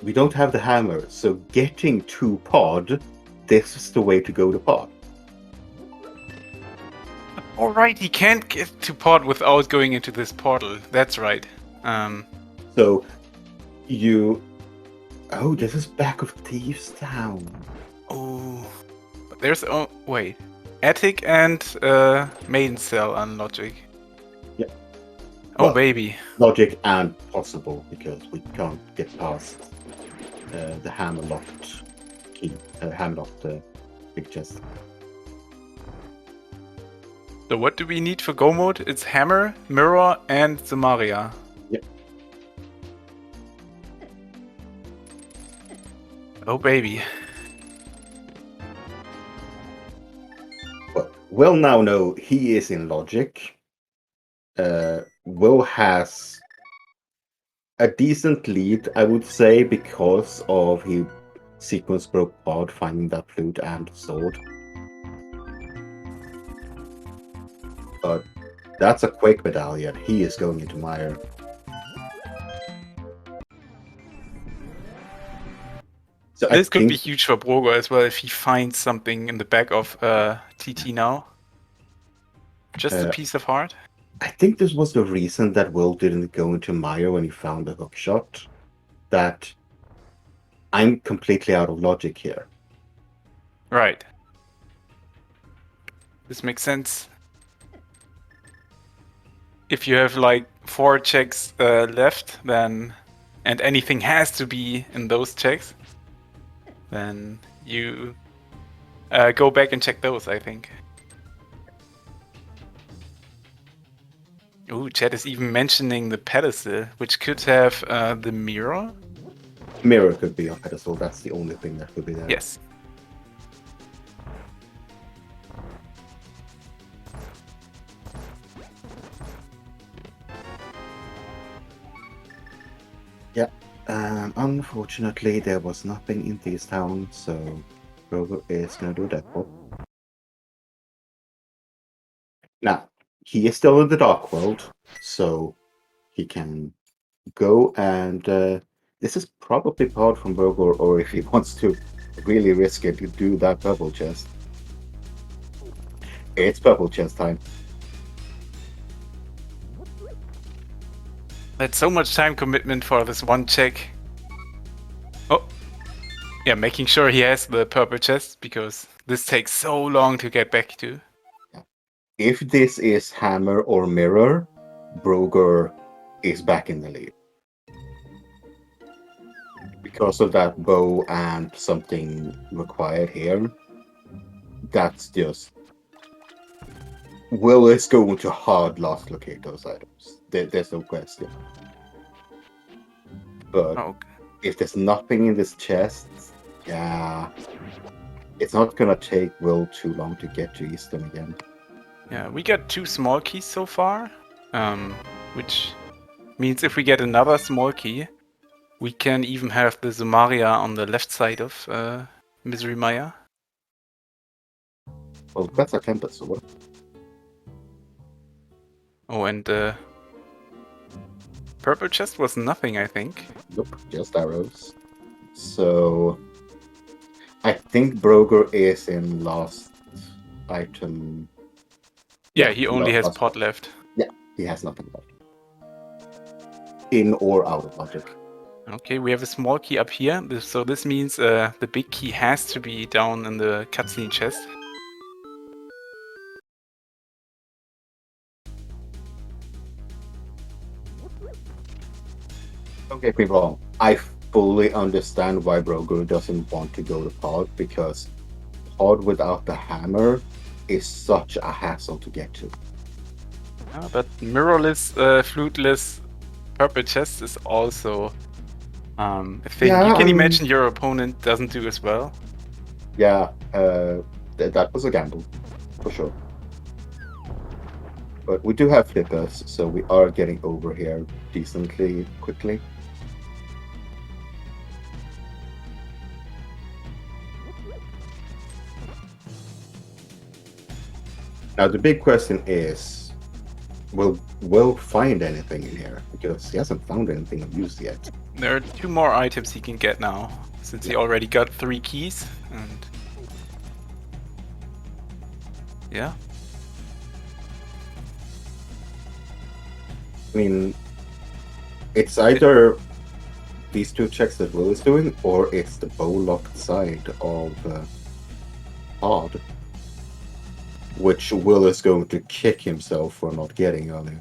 we don't have the hammer, so getting to Pod, this is the way to go to Pod. Alright, he can't get to pod without going into this portal. That's right. So you. Oh, this is back of Thieves Town. Oh. But there's. Oh, wait. Attic and main cell on logic. Yep. Oh, Well, baby. Logic and possible because we can't get past the hammer-locked key, hammer-locked big chest. So what do we need for go mode? It's hammer, mirror, and Samaria. Yep. Oh, baby. But we'll now know he is in logic. Will has a decent lead, I would say, because of he sequence broke Pod finding that flute and sword. But that's a Quake medallion. He is going into Mire. So This I could be think, huge for Brogor as well if he finds something in the back of TT now. Just a piece of heart. I think this was the reason that Will didn't go into Mire when he found the hookshot. That I'm completely out of logic here. Right. This makes sense. If you have like 4 checks left, then and anything has to be in those checks, then you go back and check those, I think. Ooh, chat is even mentioning the pedestal, which could have the mirror. Mirror could be on pedestal. That's the only thing that could be there. Yes. Yeah. Unfortunately, there was nothing in Thieves Town, so Brogor is gonna do that. Now, he is still in the Dark World, so he can go and this is probably part from Brogor, or if he wants to really risk it, to do that purple chest. It's purple chest time. That's so much time commitment for this one check. Oh. Yeah, making sure he has the purple chest, because this takes so long to get back to. If this is hammer or mirror, Brogor is back in the lead. Because of that bow and something required here, that's just... Will is going to hard last locate those items. There's no question. But if there's nothing in this chest, yeah, it's not gonna take Will too long to get to Easton again. Yeah, we got 2 small keys so far, which means if we get another small key, we can even have the Zumaria on the left side of Misery Maya. Well, that's a Tempest sword. Oh, and the purple chest was nothing, I think. Nope, just arrows. So I think Brogor is in last item. Yeah, he only has last pot left. Yeah, he has nothing left. In or out of logic. Okay, we have a small key up here, so this means the big key has to be down in the cutscene chest. Don't get me wrong, I fully understand why Brogor doesn't want to go to pod, because pod without the hammer is such a hassle to get to. But mirrorless, fluteless purple chest is also a thing. Yeah, You can imagine your opponent doesn't do as well. Yeah, that was a gamble, for sure. But we do have flippers, so we are getting over here decently quickly. Now the big question is, will Will find anything in here? Because he hasn't found anything of use yet. There are 2 more items he can get now, since he already got 3 keys. And yeah. I mean, it's either these 2 checks that Will is doing, or it's the bow-locked side of pod, which Will is going to kick himself for not getting earlier.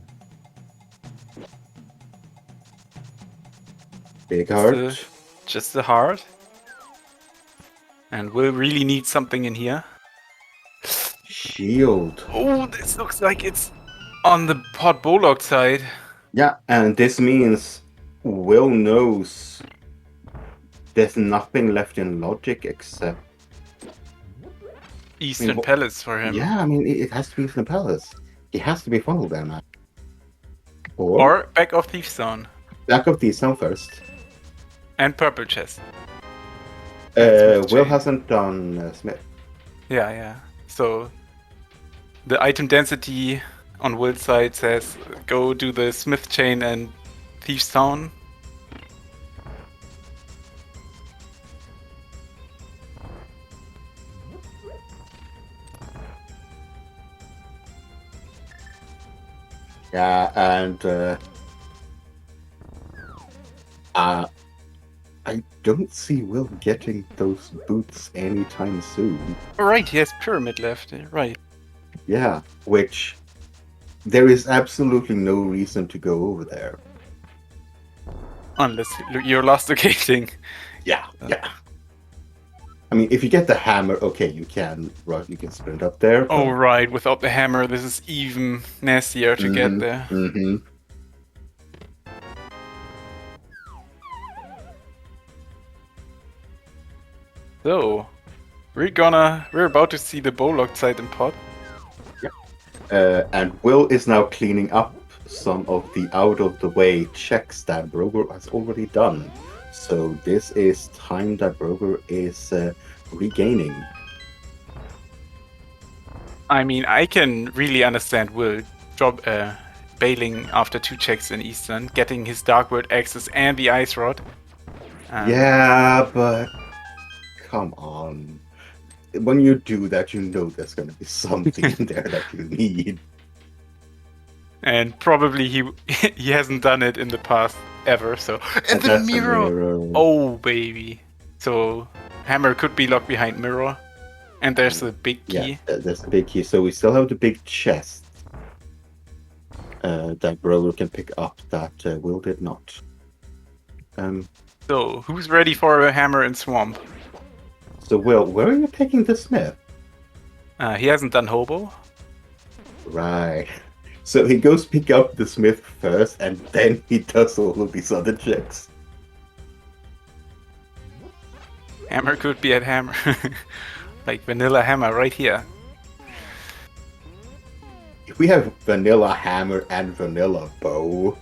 Big heart. Just the heart. And we'll really need something in here. Shield. Oh, this looks like it's on the pod Bolog side. Yeah, and this means Will knows there's nothing left in logic except Eastern Palace for him. Yeah, I mean, it has to be Eastern Palace. He has to be funneled there, man. Or back of Thieves Town. Back of Thieves Town first. And purple chest. Will hasn't done Smith. Yeah. So the item density on Will's side says go do the Smith chain and Thieves Town. Yeah, and I don't see Will getting those boots anytime soon. Right, he has Pyramid left, right. Yeah, which there is absolutely no reason to go over there. Unless you're last locating. Yeah. I mean, if you get the hammer, okay, you can sprint up there. But... Oh, right, without the hammer, this is even nastier to get there. Mm-hmm. So, we're about to see the Bolog side in pod. Yeah. And Will is now cleaning up some of the out-of-the-way checks that Brogor has already done. So this is time that Brogor is regaining. I mean, I can really understand Will bailing after 2 checks in Eastern, getting his Dark World Axis and the Ice Rod. Yeah, but come on. When you do that, you know there's going to be something in there that you need. And probably he hasn't done it in the past ever, so... And the mirror! Oh, baby. So, hammer could be locked behind mirror. And there's the big key. Yeah, there's the big key. So we still have the big chest that Brogor can pick up that Will did not. So, who's ready for a hammer in Swamp? So, Will, where are you taking the Smith? He hasn't done Hobo. Right. So he goes pick up the Smith first, and then he does all of these other checks. Hammer could be at hammer. Like vanilla hammer right here. If we have vanilla hammer and vanilla bow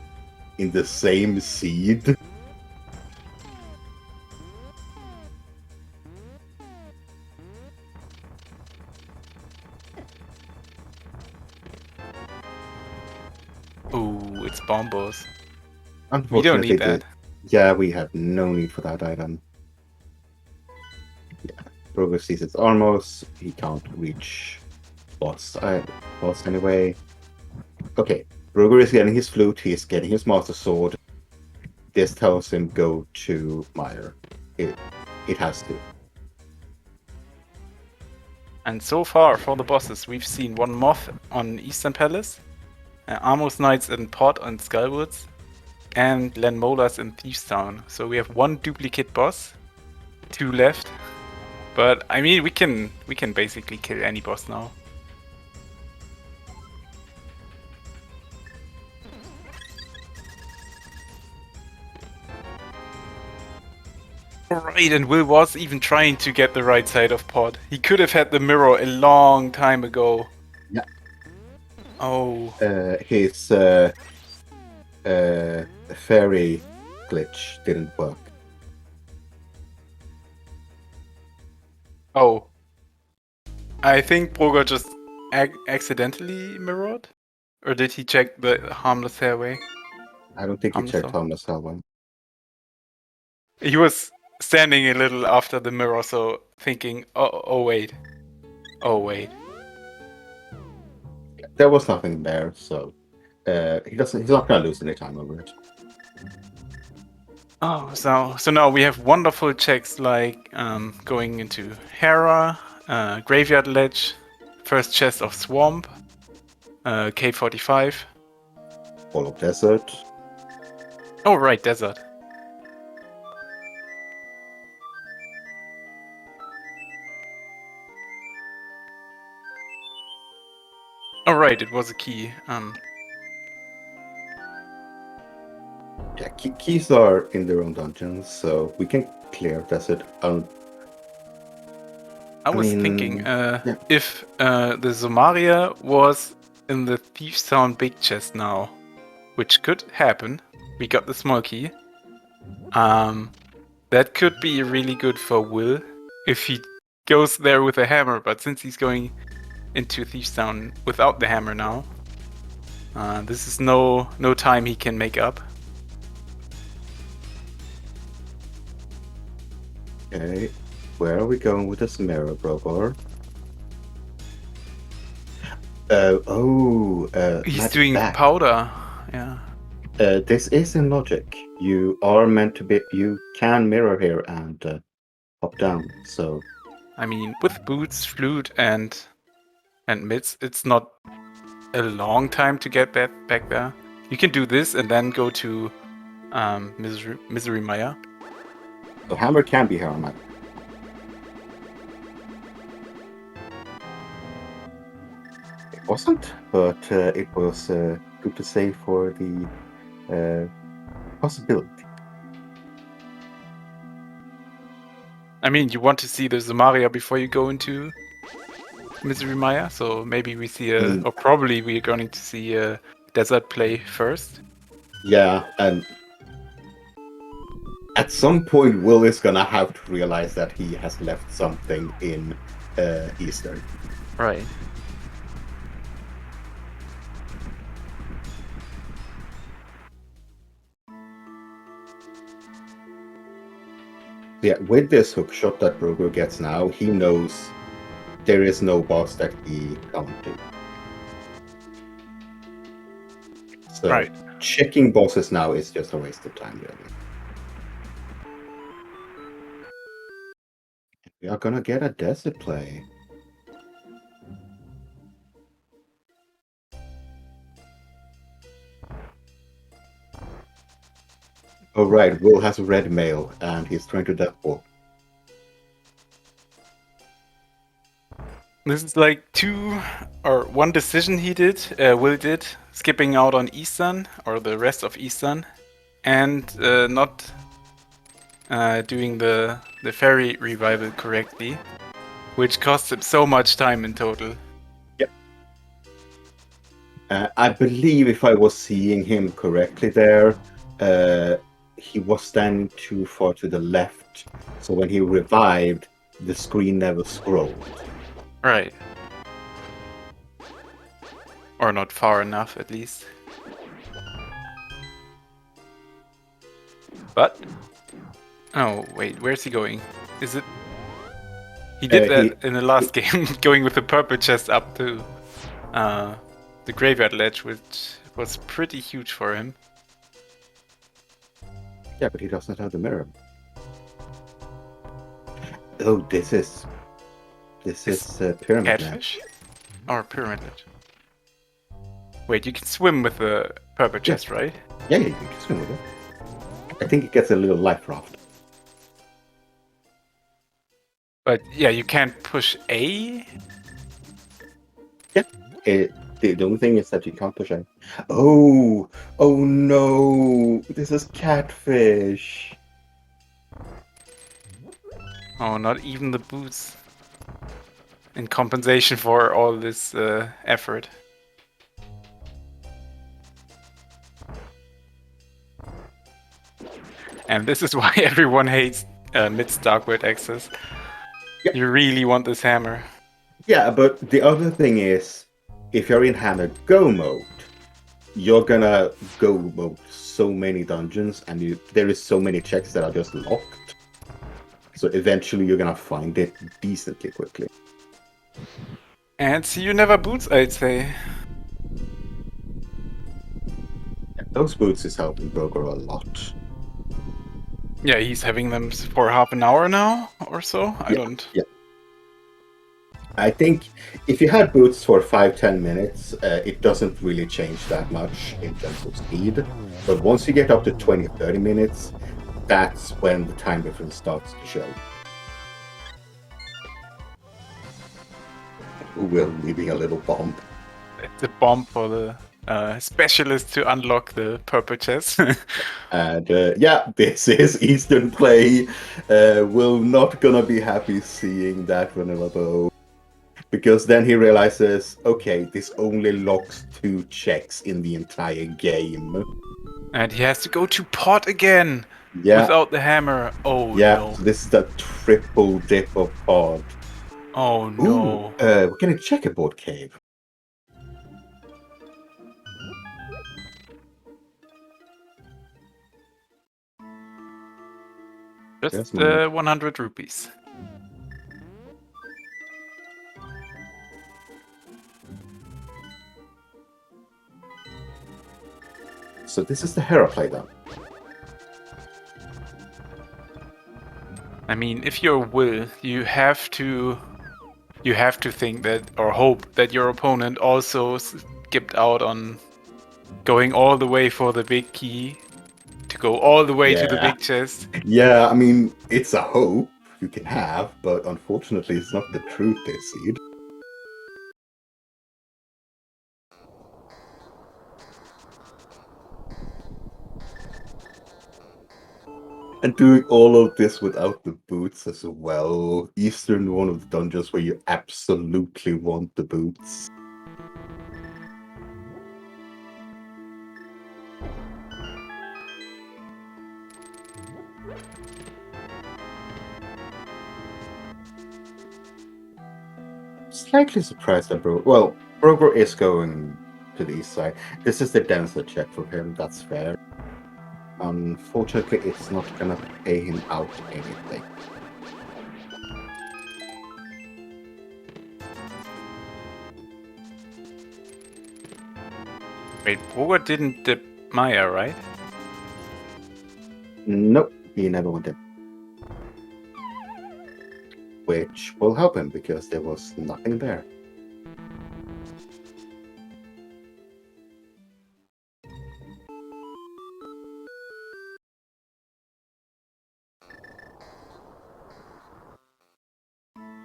in the same seed... Ooh, it's bombos. We don't need that. Yeah, we have no need for that item. Yeah, Brogor sees its armors. He can't reach boss anyway. Okay, Brogor is getting his flute. He's getting his master sword. This tells him go to Meyer. It has to. And so far for the bosses, we've seen one Moth on Eastern Palace, Amos Knights in Pod on Skullwoods, and Len Molas in Thieves Town. So we have one duplicate boss, 2 left. But I mean, we can basically kill any boss now. Right, and Will was even trying to get the right side of Pod. He could have had the mirror a long time ago. Yeah. Oh. His fairy glitch didn't work. Oh. I think Brogor just accidentally mirrored? Or did he check the harmless stairway? I don't think he checked harmless hellway. He was standing a little after the mirror, so thinking, oh wait. Oh wait. There was nothing there, so he's not gonna lose any time over it. Oh, so now we have wonderful checks like going into Hera, Graveyard Ledge, first chest of Swamp, K45. Hollow Desert. Oh right, Desert. Oh right, it was a key. Yeah, keys are in their own dungeons, so we can clear Desert. I was thinking, if the Zomaria was in the Thieves Town big chest now, which could happen, we got the small key. That could be really good for Will if he goes there with a hammer, but since he's going into Thieves Town without the hammer now, this is no time he can make up. Okay, where are we going with this mirror, Brogor? He's doing powder, yeah. This is in logic. You are meant to be. You can mirror here and hop down. So, I mean, with boots, flute, and mitts, it's not a long time to get that back there. You can do this and then go to Misery Maya. the hammer can be here on my. It wasn't, but it was good to say for the possibility. I mean, you want to see the Zomaria before you go into Misery Maya, so maybe we see or probably we are going to see a desert play first. Yeah, and at some point, Will is gonna have to realize that he has left something in Eastern. Right. Yeah, with this hook shot that Brogor gets now, he knows there is no boss that he can't do. So Right. checking bosses now is just a waste of time, really. We are gonna get a desert play. Oh right, Will has red mail and he's trying to death ball. This is like one decision he did, Will did, skipping out on Eastern, or the rest of Eastern, and not doing the fairy revival correctly, which cost him so much time in total. Yep. I believe if I was seeing him correctly there, he was standing too far to the left, so when he revived, the screen never scrolled. Right. Or not far enough, at least. But... Oh, wait, where's he going? Is it... He did he- that in the last game, going with the purple chest up to the graveyard ledge, which was pretty huge for him. Yeah, but he doesn't have the mirror. Oh, this is pyramid ledge. Catfish? Or pyramid ledge? Wait, you can swim with the purple chest, right? Yeah, you can swim with it. I think it gets a little life raft. But yeah, you can't push A? Yeah. The only thing is that you can't push it. Oh no! This is catfish. Oh, not even the boots. In compensation for all this effort. And this is why everyone hates Mid's Darkwood access. Yep. You really want this hammer. Yeah, but the other thing is, if you're in Hammer Go mode, you're gonna go mode so many dungeons, and there is so many checks that are just locked. So eventually, you're gonna find it decently quickly. And see you never boots, I'd say. Yeah, those boots is helping Brogor a lot. Yeah, he's having them for half an hour now or so. I don't. Yeah. I think if you had boots for 5-10 minutes, it doesn't really change that much in terms of speed. But once you get up to 20-30 minutes, that's when the time difference starts to show. Will leaving a little bomb. It's a bomb for the specialist to unlock the purple chest. And yeah, this is Eastern Play. Will not gonna be happy seeing that vanilla bow. Because then he realizes, okay, this only locks 2 checks in the entire game. And he has to go to pot again Yeah. without the hammer. Oh Yeah, no. so this is the triple dip of pod. Oh no. We're gonna check a board cave. Just Yes, 100 rupees. So this is the Hera play then. I mean, if you're Will, you have to think that or hope that your opponent also skipped out on going all the way for the big key to go all the way to the big chest. Yeah, I mean, it's a hope you can have, but unfortunately it's not the truth they seed. And doing all of this without the boots as well. Eastern, one of the dungeons where you absolutely want the boots. Slightly surprised that Brogor is going to the east side. This is the denser check for him, that's fair. Unfortunately, it's not gonna pay him out anything. Wait, Brogor didn't dip Maya, right? Nope, he never went in. Which will help him because there was nothing there.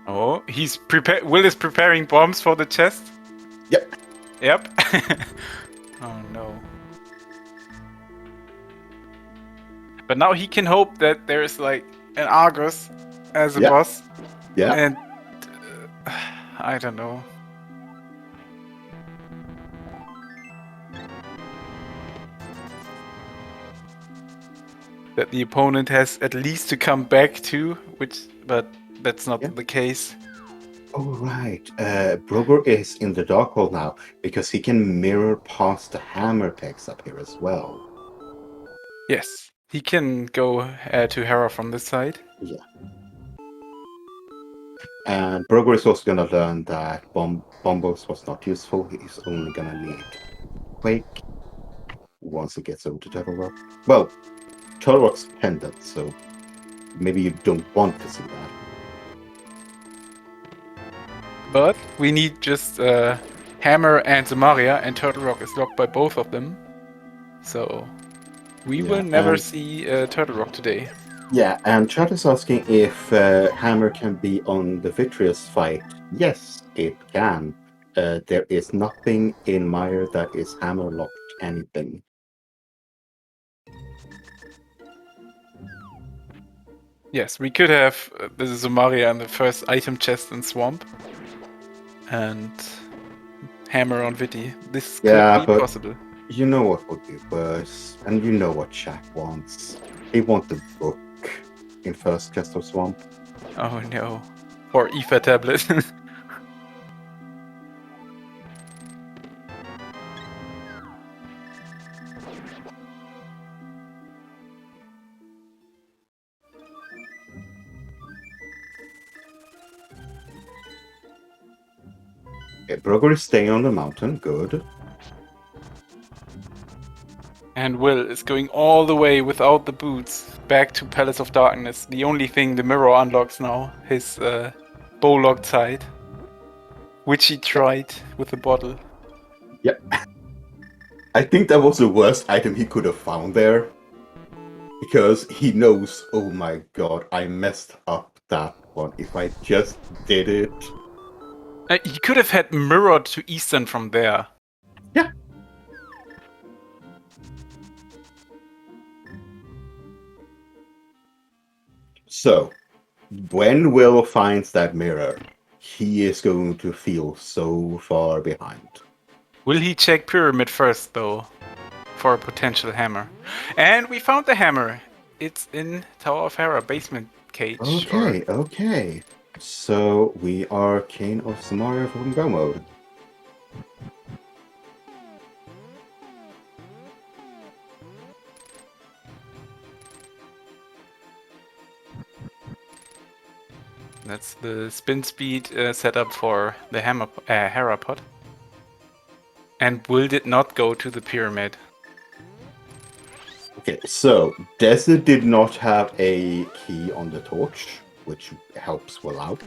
Oh, he's Will is preparing bombs for the chest. Yep. Yep. Oh no. But now he can hope that there's like an Argus as a boss. Yeah. And I don't know. That the opponent has at least to come back to, but that's not the case. Oh, right. Brogor is in the dark hole now because he can mirror past the hammer pegs up here as well. Yes, he can go to Hera from this side. Yeah. And Brogor is also gonna learn that Bombos was not useful. He's only gonna need Quake once he gets over to Turtle Rock. Well, Turtle Rock's pendant, so maybe you don't want to see that. But we need just Hammer and Zamaria, and Turtle Rock is locked by both of them. So we Yeah, will never and- see Turtle Rock today. Yeah, and Chat is asking if Hammer can be on the Vitreous fight. Yes, it can. There is nothing in Mire that is hammer locked anything. Yes, we could have the Zamaria in the first item chest in Swamp. And Hammer on Viti. This Yeah, could be but possible. you know what would be worse, and you know what Chat wants. They want the book in first chest of Swamp. Oh no. Or Ether tablet. Okay, Brogor is staying on the mountain, good. And Will is going all the way without the boots back to Palace of Darkness. The only thing the mirror unlocks now, his bow locked side, which he tried with the bottle. Yep. I think that was the worst item he could have found there. Because he knows, oh my god, I messed up that one. If I just did it. He could have had mirrored to Eastern from there. Yeah. So, when Will finds that mirror, he is going to feel so far behind. Will he check Pyramid first, though, for a potential hammer? And we found the hammer. It's in Tower of Hera basement cage. Okay. So, we are Kane of Samaria from Go mode. That's the spin speed setup for the hammer Hera pod. And Will did not go to the pyramid. Okay, so Desert did not have a key on the torch, which helps Will out.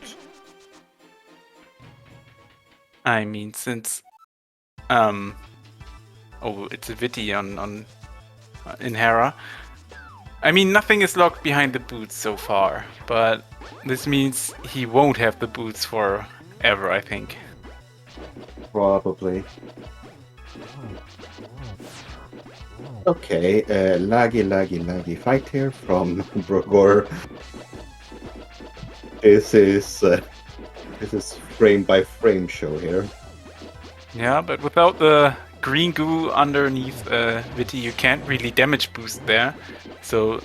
I mean, since it's a Viti on in Hera. I mean, nothing is locked behind the boots so far, but this means he won't have the boots forever, I think. Probably. Okay, laggy fight here from Brogor. This is frame by frame show here. Yeah, but without the green goo underneath Viti, you can't really damage boost there. So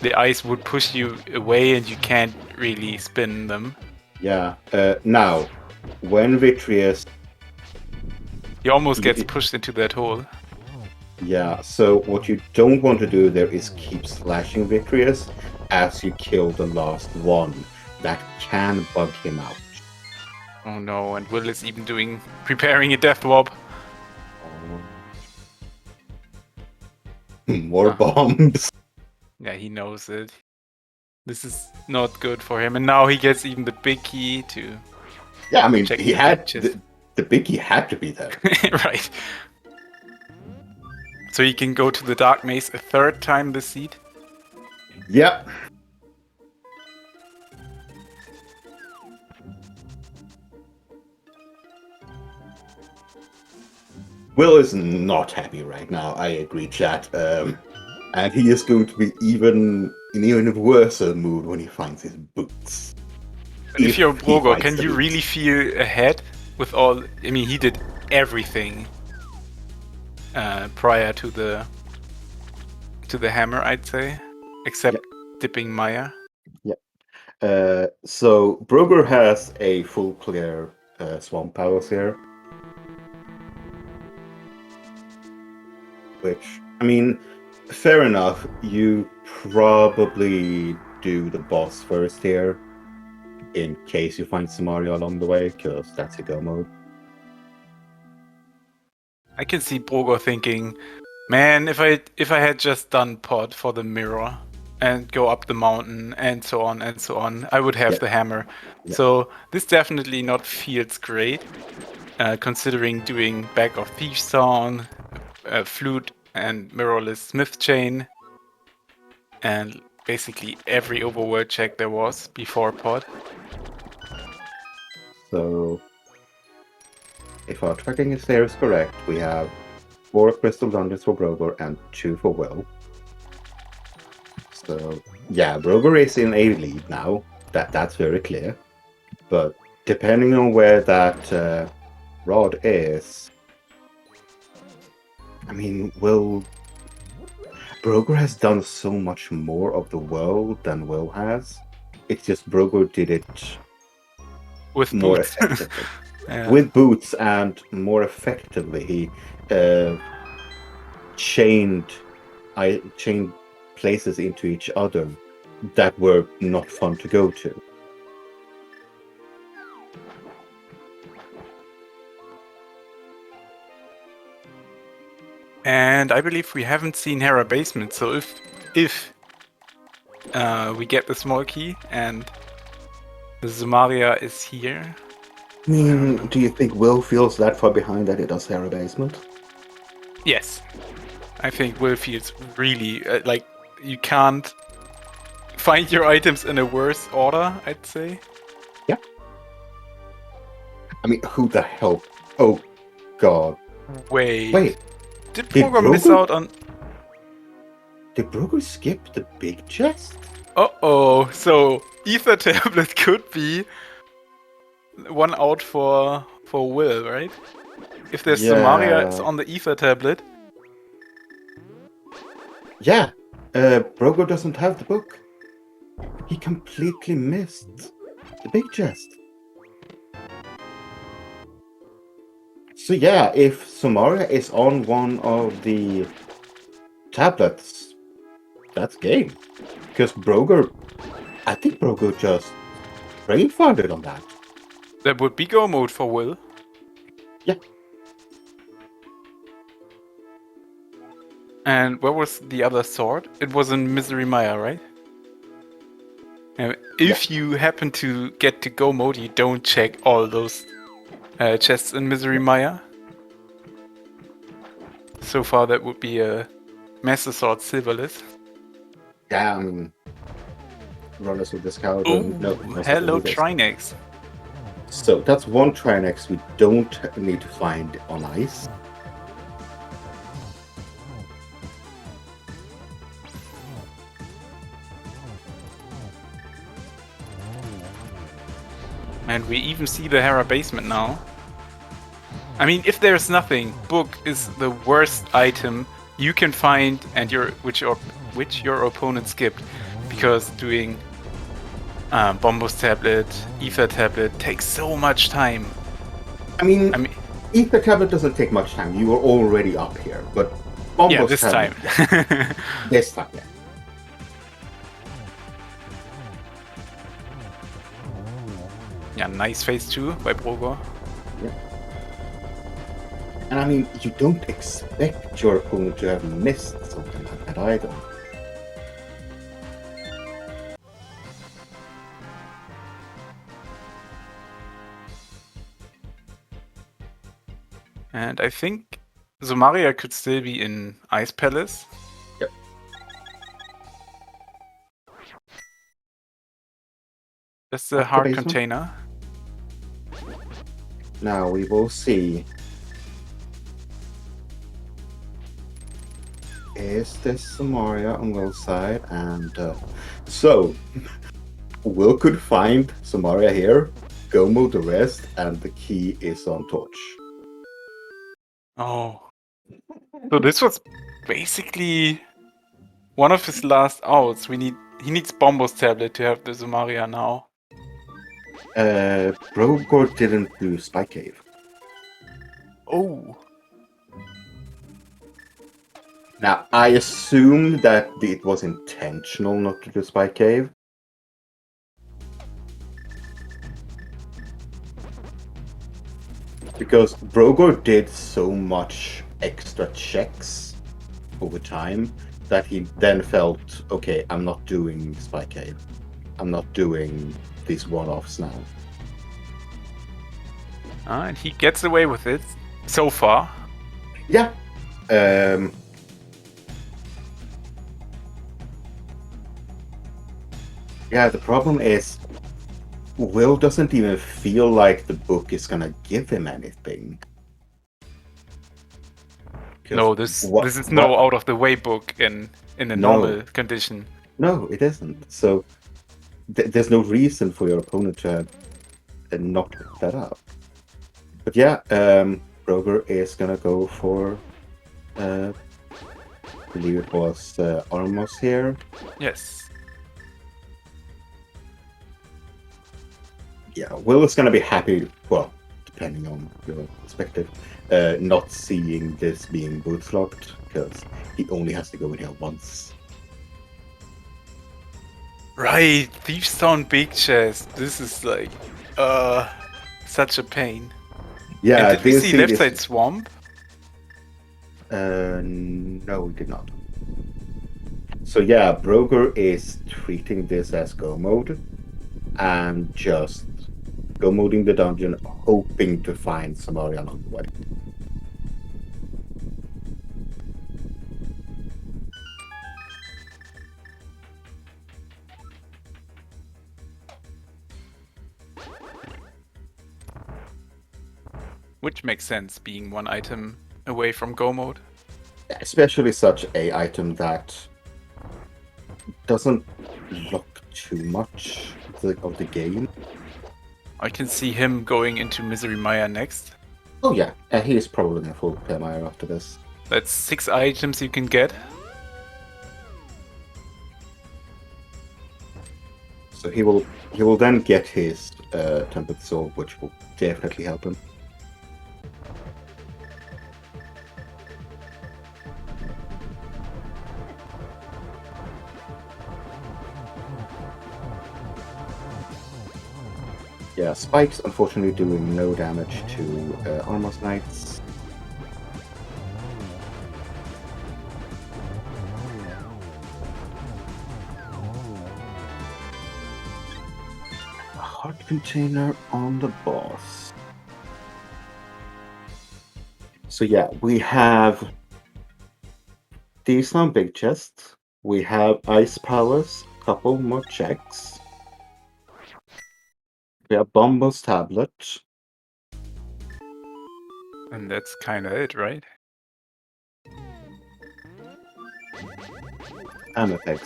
the ice would push you away and you can't really spin them. Yeah. Now, when Vitreous, He almost gets pushed into that hole. yeah. So what you don't want to do there is keep slashing Vitreous as you kill the last one. That can bug him out. Oh no! And Will is even preparing a death warp. More bombs. Yeah, he knows it. This is not good for him, and now he gets even the big key to. Yeah, I mean, check he the had patches. the biggie had to be there. Right. So he can go to the Dark Maze a third time this seed. Yep. Will is not happy right now. I agree, chat. And he is going to be in even worse mood when he finds his boots. If you're he Brogor, finds can the you boots. really feel ahead with all? I mean, he did everything prior to the hammer, I'd say, except dipping Maya. So Brogor has a full clear swamp powers here. Which, I mean, fair enough. You probably do the boss first here. in case you find Samaria along the way, because that's a go mode. I can see Brogor thinking, man, if I had just done pod for the mirror and go up the mountain and so on, I would have Yeah. the hammer. Yeah. So this definitely not feels great, considering doing back of Thieves Town, flute and mirrorless smith chain, and basically every overworld check there was before pod. So, if our tracking is there is correct, we have 4 crystal dungeons for Brogor and 2 for Will. So, yeah, Brogor is in a lead now. That's very clear. But depending on where that rod is, I mean, Brogor has done so much more of the world than Will has. It's just Brogor did it With more boots. effectively. Yeah. With boots and more effectively. He chained places into each other that were not fun to go to. And I believe we haven't seen Hera Basement, so if we get the small key and the Zumaria is here. I mean, do you think Will feels that far behind that he does Hera Basement? Yes. I think Will feels really like you can't find your items in a worse order, I'd say. Yeah. I mean, who the hell? Oh, God. Wait. Did did Brogor miss Brogor- out on... Did Brogor skip the big chest? Uh-oh. So, Ether Tablet could be one out for Will, right? If there's Zumaria is on the Ether Tablet. Yeah. Brogor doesn't have the book. He completely missed the big chest. So yeah, if Sumaria is on one of the tablets, that's game. Because I think Brogor just brain-farted on that. That would be go mode for Will. Yeah. And where was the other sword? It was in Misery Maya, right? If you happen to get to go mode, you don't check all those chests in Misery Maya. So far, that would be a Master Sword Silverless. Yeah, I mean, runners with the scout. Oh, No, hello Trinex. So that's one Trinex we don't need to find on ice. And we even see the Hera Basement now. I mean, if there's nothing, book is the worst item you can find, and which your opponent skipped, because doing Bombos tablet, Ether tablet takes so much time. I mean, Ether tablet doesn't take much time. You are already up here, but Bombos yeah, this tablet, time. this time, yeah. Yeah, nice phase 2 by Brogor. Yeah. And I mean, you don't expect your opponent to have missed something like that either. And I think Zumaria could still be in Ice Palace. Yep. That's the hard container. Now we will see. Is this Samaria on Will's side? And so, Will could find Samaria here, go move the rest, and the key is on Torch. Oh. So this was basically one of his last outs. He needs Bombos tablet to have the Zumaria now. Brogor didn't do Spy Cave. Oh. Now, I assume that it was intentional not to do Spy Cave. because Brogor did so much extra checks over time that he then felt, okay, I'm not doing Spy Cave. I'm not doing these one-offs now. And he gets away with it so far. Yeah. Yeah, the problem is Will doesn't even feel like the book is gonna give him anything. No, this is no out of the way book in a normal condition. No, it isn't. So there's no reason for your opponent to not pick that up. But yeah, Brogor is gonna go for I believe it was Armos here. Yes. Yeah, Will is gonna be happy, well, depending on your perspective, not seeing this being boots locked, because he only has to go in here once. Right, Thieves Town big chest. This is like, such a pain. Yeah, and did we see left side swamp? No, we did not. So yeah, Brogor is treating this as go mode, and just go moding the dungeon, hoping to find somebody along the way. Which makes sense, being one item away from go mode. Especially such a item that doesn't look too much of the game. I can see him going into Misery Mire next. Oh yeah, he is probably going to full Clear Mire after this. That's 6 items you can get. So he will then get his Tempered Sword, which will definitely help him. Yeah, spikes unfortunately doing no damage to Armos Knights. A heart container on the boss. So yeah, we have decent big chest. We have ice powers, couple more checks. We have Bombo's tablet. And that's kind of it, right? Amepex.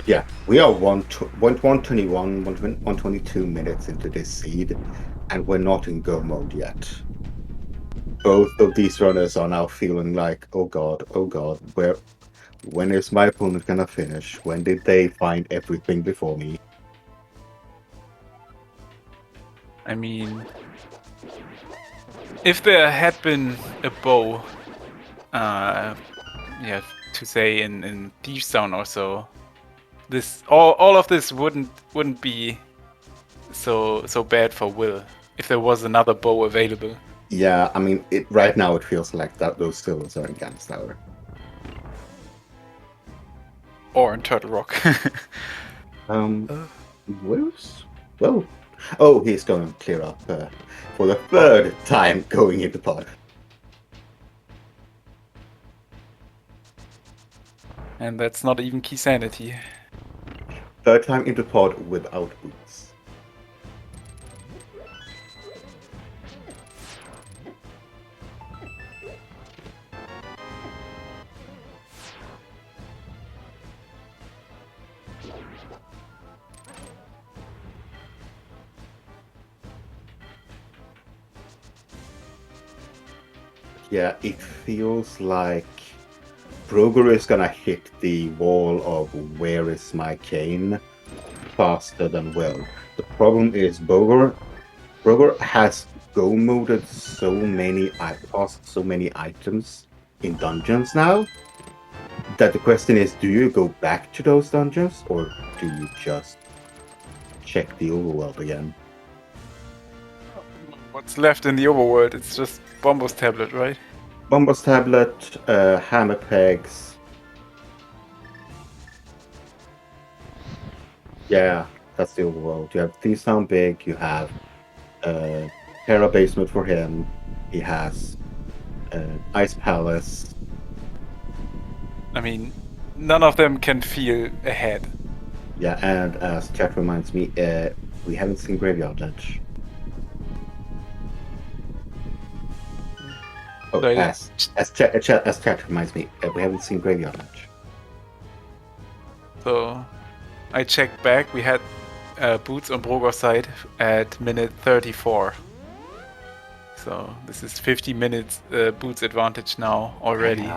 Yeah, we are 121, 122 minutes into this seed, and we're not in go mode yet. Both of these runners are now feeling like, oh god, when is my opponent gonna finish? When did they find everything before me? I mean, if there had been a bow, yeah, to say in Thieves Town or so, this all of this wouldn't be so bad for Will if there was another bow available. Yeah, I mean, right now it feels like that those silvers are in Ganon's Tower. Or in Turtle Rock. Where's... Well... Oh, he's going to clear up for the third time going into pod. And that's not even key sanity. Third time into pod without boots. Yeah, it feels like Brogor is gonna hit the wall of where is my cane faster than Will. The problem is Brogor has go-moded so many items in dungeons now that the question is, do you go back to those dungeons or do you just check the overworld again? What's left in the overworld? It's just Bombo's tablet, right? Bombo's tablet, hammer pegs. Yeah, that's the overworld. You have Thieves Town Big, you have Terra Basement for him, he has Ice Palace. I mean, none of them can feel ahead. Yeah, and as chat reminds me, we haven't seen Graveyard Ledge. Oh, So as chat reminds me, we haven't seen Graveyard Ledge. So I checked back. We had boots on Brogor's side at minute 34. So this is 50 minutes boots advantage now already.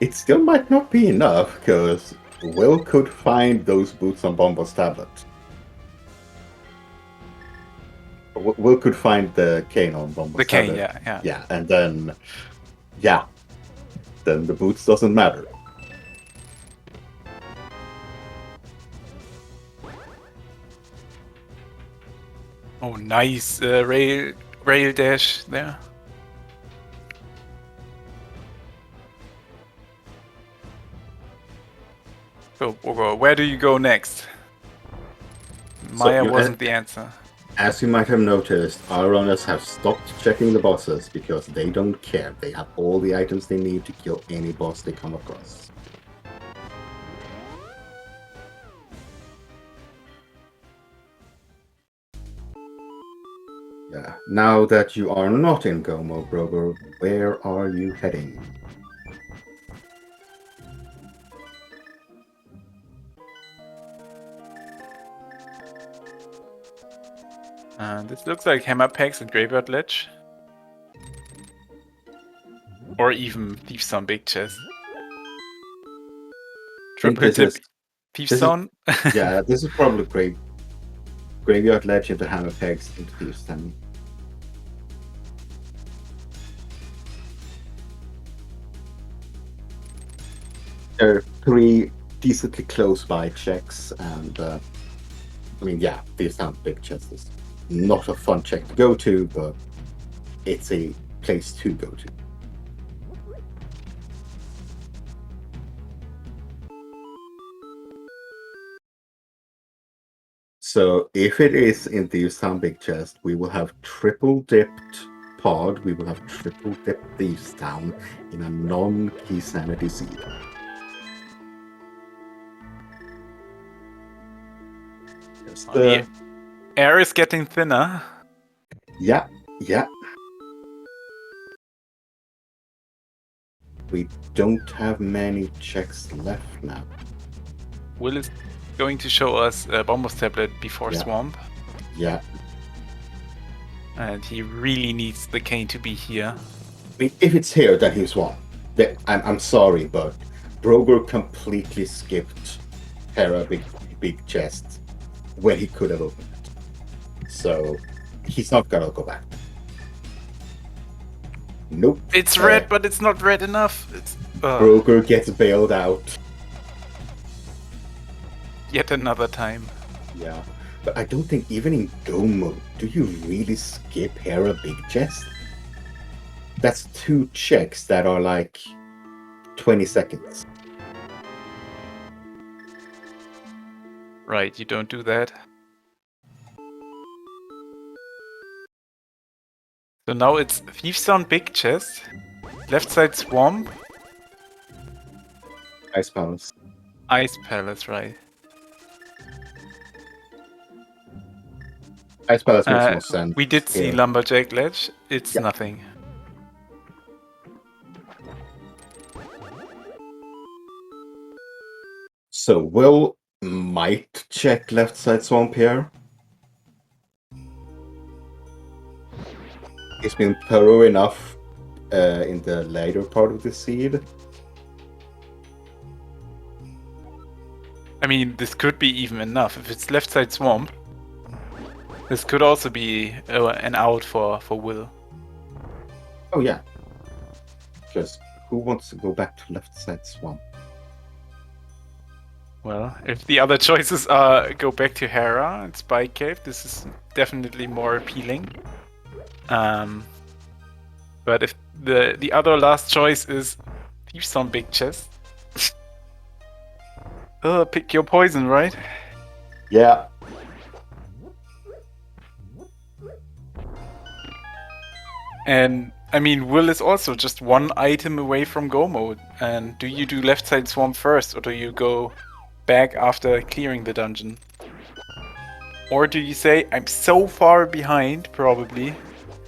It still might not be enough, because Will could find those boots on Bombo's tablet. Will could find the cane on Bombo's tablet. The cane, yeah. Yeah, and then... Yeah. Then the boots doesn't matter. Oh, nice rail dash there. So, Brogor, where do you go next? Maya wasn't the answer. As you might have noticed, our runners have stopped checking the bosses because they don't care. They have all the items they need to kill any boss they come across. Yeah. Now that you are not in go mode, Brogor, where are you heading? This looks like hammer pegs and graveyard ledge. Or even Thieves Town Big Chest. Triple tip Thieves Town? Yeah, this is probably Graveyard Ledge into hammer pegs into Thieves Town. There are 3 decently close by checks, and I mean, yeah, Thieves Town Big Chest is not a fun check to go to, but it's a place to go to. So if it is in Thieves Town Big Chest, we will have triple dipped pod, we will have triple dipped Thieves Town in a non-key sanity seed. The air is getting thinner. Yeah. We don't have many checks left now. Will is going to show us Bombo's tablet before Swamp. Yeah. And he really needs the cane to be here. I mean, if it's here, then he's won. I'm sorry, but Brogor completely skipped Terra big chest when he could have opened it. So he's not gonna go back. Nope. It's red, but it's not red enough. Brogor gets bailed out. Yet another time. Yeah. But I don't think even in go mode, do you really skip Terra big chest? That's 2 checks that are like 20 seconds. Right, you don't do that. So now it's Thieves Town Big Chest, left side Swamp, Ice Palace. Ice Palace, right. Ice Palace makes more sense. We did see Lumberjack Ledge, it's nothing. So Will might check left side Swamp here. He's been thorough enough in the later part of the seed. I mean, this could be even enough. If it's left side swamp, this could also be an out for Will. Oh yeah, because who wants to go back to left side swamp? Well, if the other choices are go back to Hera and Spike Cave, this is definitely more appealing. But if the other last choice is Thieves Town Big Chest, pick your poison, right? Yeah. And I mean, Will is also just one item away from go mode. And do you do left side swamp first, or do you go back after clearing the dungeon? Or do you say, I'm so far behind, probably,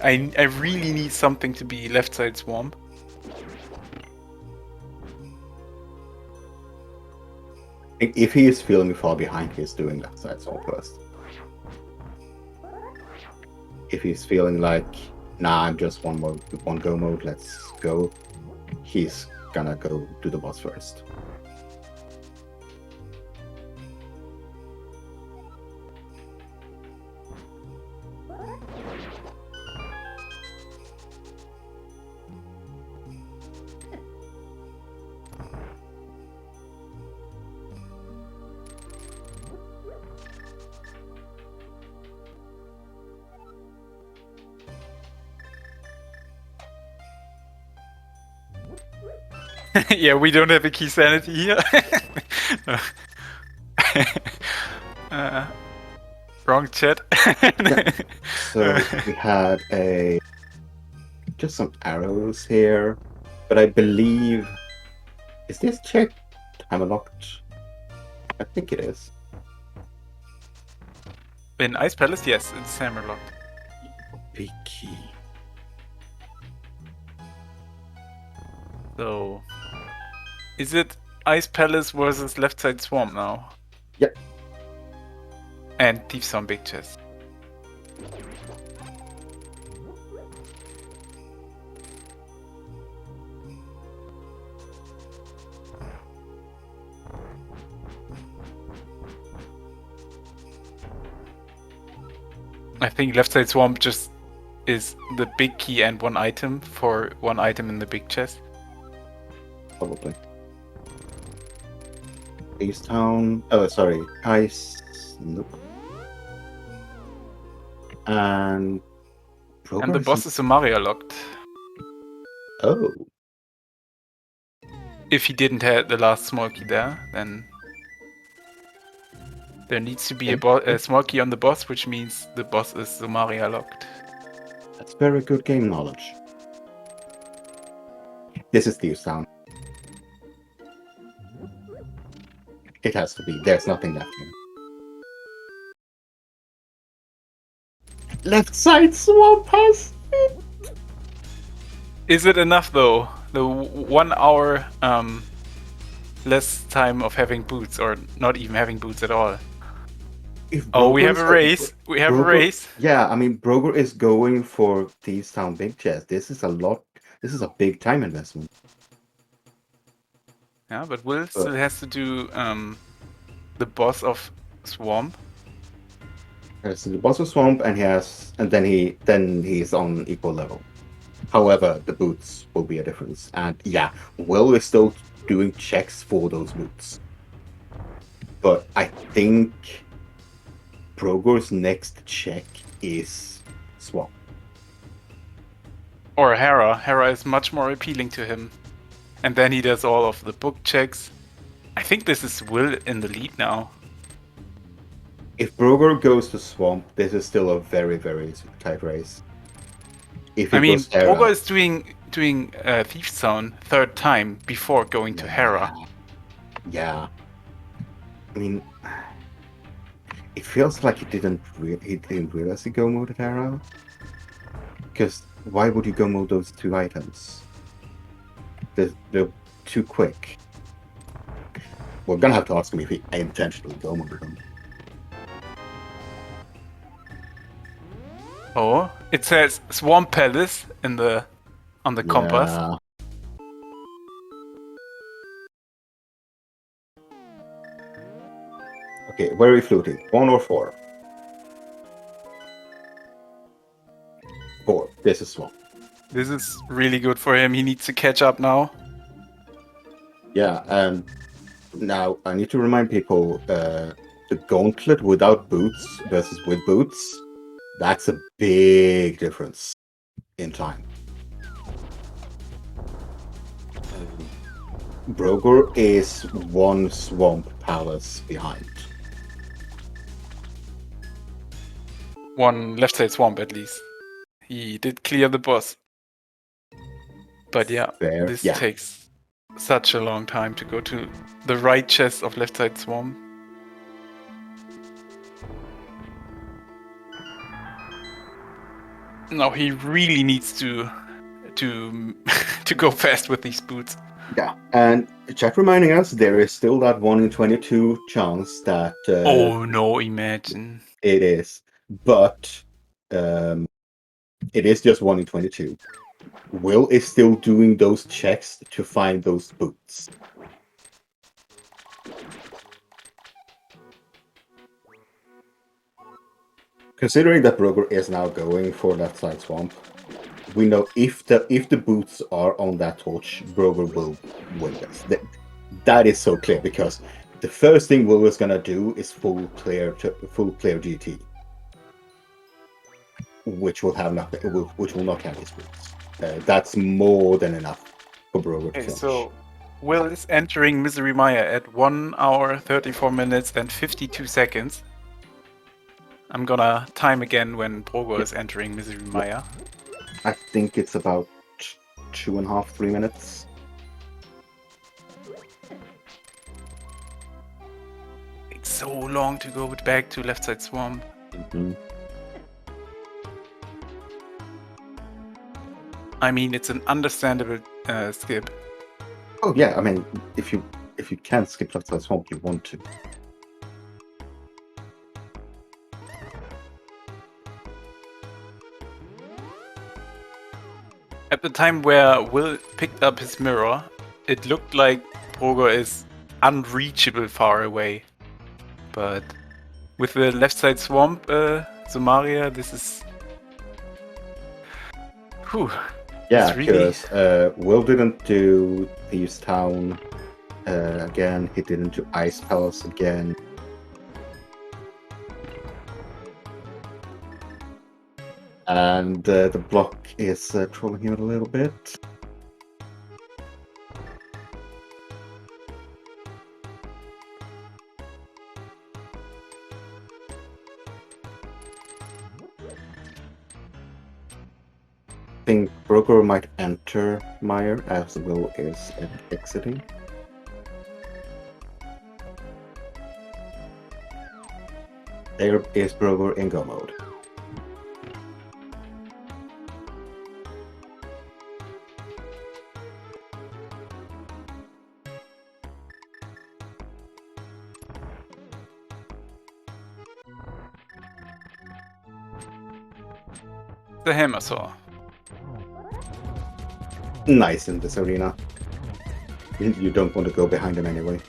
I really need something to be left side swamp? If he is feeling far behind, he's doing left side swamp first. If he's feeling like, nah, I'm just one go mode, let's go, he's gonna go do the boss first. Yeah, we don't have a key sanity here. Wrong chat. Yeah. So we had just some arrows here, but I believe, is this check time unlocked? I think it is. In Ice Palace, yes, it's hammerlocked. Big key. So, is it Ice Palace versus Left Side Swamp now? Yep. And Thieves Town Big Chest. I think Left Side Swamp just is the big key and one item for one item in the big chest. Probably. Thieves Town. Oh, sorry. Ice. Nope. And. And the boss is Sumaria locked. Oh. If he didn't have the last small key there, then there needs to be a small key on the boss, which means the boss is Sumaria locked. That's very good game knowledge. This is Thieves Town. It has to be. There's nothing left here. Left side swamp has it. Is it enough though? The 1 hour less time of having boots, or not even having boots at all. We have a race. We have a race. Yeah, I mean, Brogor is going for Thieves Town Big Chest. This is a lot. This is a big time investment. Yeah, but Will still has to do the boss of Swamp. Yes, the boss of Swamp, and then he's on equal level. However, the boots will be a difference, and yeah, Will is still doing checks for those boots. But I think Brogor's next check is Swamp. Or Hera. Hera is much more appealing to him. And then he does all of the book checks. I think this is Will in the lead now. If Brogor goes to Swamp, this is still a very, very tight race. If Brogor is doing Thieves Town third time before going to Hera. Yeah. I mean, it feels like he didn't realize he go mode at Hera. Because why would you go mode those two items? They're too quick. We're gonna have to ask him if he intentionally go mode them. Oh, it says Swamp Palace in the on the compass. Yeah. Okay, where are we floating? 1 or 4? 4. This is 1. This is really good for him. He needs to catch up now. Yeah, and now I need to remind people, the gauntlet without boots versus with boots, that's a big difference in time. Brogor is 1 swamp palace behind. 1 left side swamp at least. He did clear the boss. But yeah, Fair. this Yeah. takes such a long time to go to the right chest of left side swamp. Now he really needs to to go fast with these boots. Yeah, and chat reminding us there is still that 1 in 22 chance that Oh no, imagine. it is, but it is just 1 in 22. Will is still doing those checks to find those boots. Considering that Brogor is now going for that side swamp, we know if the boots are on that torch, Brogor will win this. That is so clear, because the first thing Will is gonna do is full clear GT, which will have nothing, which will not have his boots. That's more than enough for Brogor to Okay, finish. so Will is entering Misery Maya at 1 hour, 34 minutes and 52 seconds. I'm gonna time again when Brogor is entering Misery Maya. I think it's about 2.5, 3 minutes. It's so long to go back to left side swamp. Mm-hmm. I mean, it's an understandable skip. Oh yeah, I mean, if you can skip left side swamp, you want to. At the time where Will picked up his mirror, it looked like Brogor is unreachable far away. But with the left side swamp, Somaria, this is... Whew. Yeah, It's really... because Will didn't do Thieves Town again. He didn't do Ice Palace again. And the block is trolling him a little bit. I think Brogor might enter Meyer as Will is exiting. There is Brogor in go mode. The hammer saw. Nice in this arena. You don't want to go behind him anyway.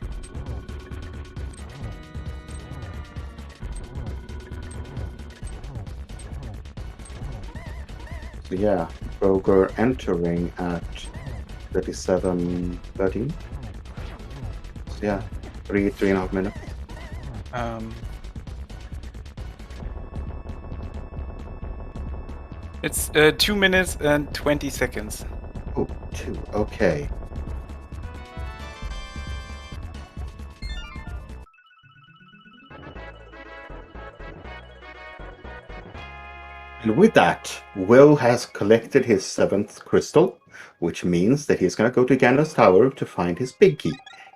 So yeah, Brogor entering at 37:13. So yeah, 3.5 minutes. It's 2 minutes and 20 seconds. Oh, 2. Okay. And with that, Will has collected his 7th crystal, which means that he's going to go to Ganon's tower to find his big key.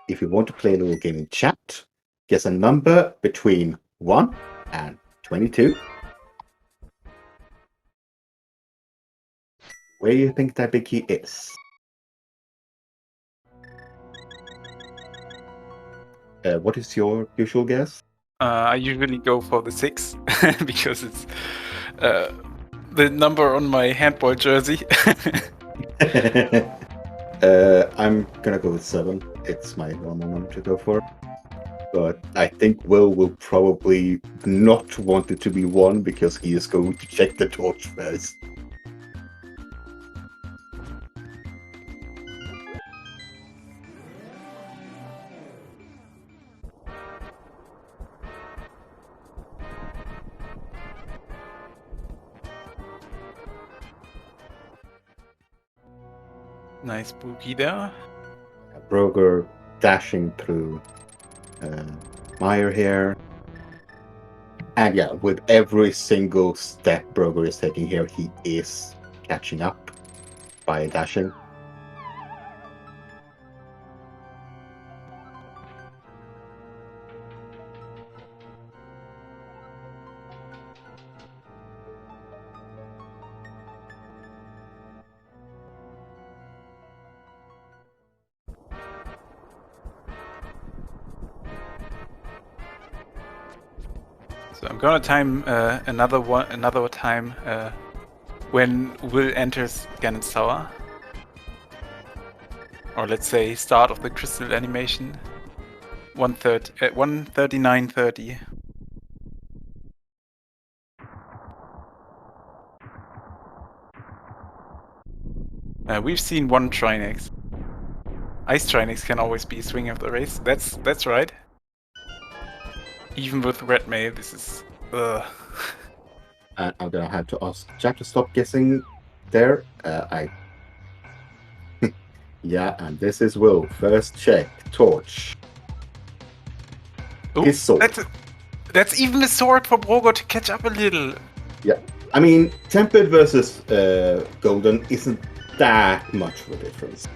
If you want to play a little game in chat, guess a number between 1 and 22. Where do you think that big key is? What is your usual guess? I usually go for the 6 because it's the number on my handball jersey. I'm gonna go with 7. It's my normal one to go for. But I think will probably not want it to be 1 because he is going to check the torch first. Nice boogie there. Brogor dashing through Mire here. And yeah, with every single step Brogor is taking here, he is catching up by dashing. So I'm gonna time another time when Will enters Ganon's tower. Or let's say start of the crystal animation. 139:30. We've seen one Trinex. Ice Trinex can always be swing of the race. That's right. Even with red mail, this is. And I'm gonna have to ask Jack to stop guessing there. Yeah, and this is Will. First check, torch. Ooh, His sword. That's even a sword for Brogor to catch up a little. Yeah, I mean, tempered versus golden isn't that much of a difference.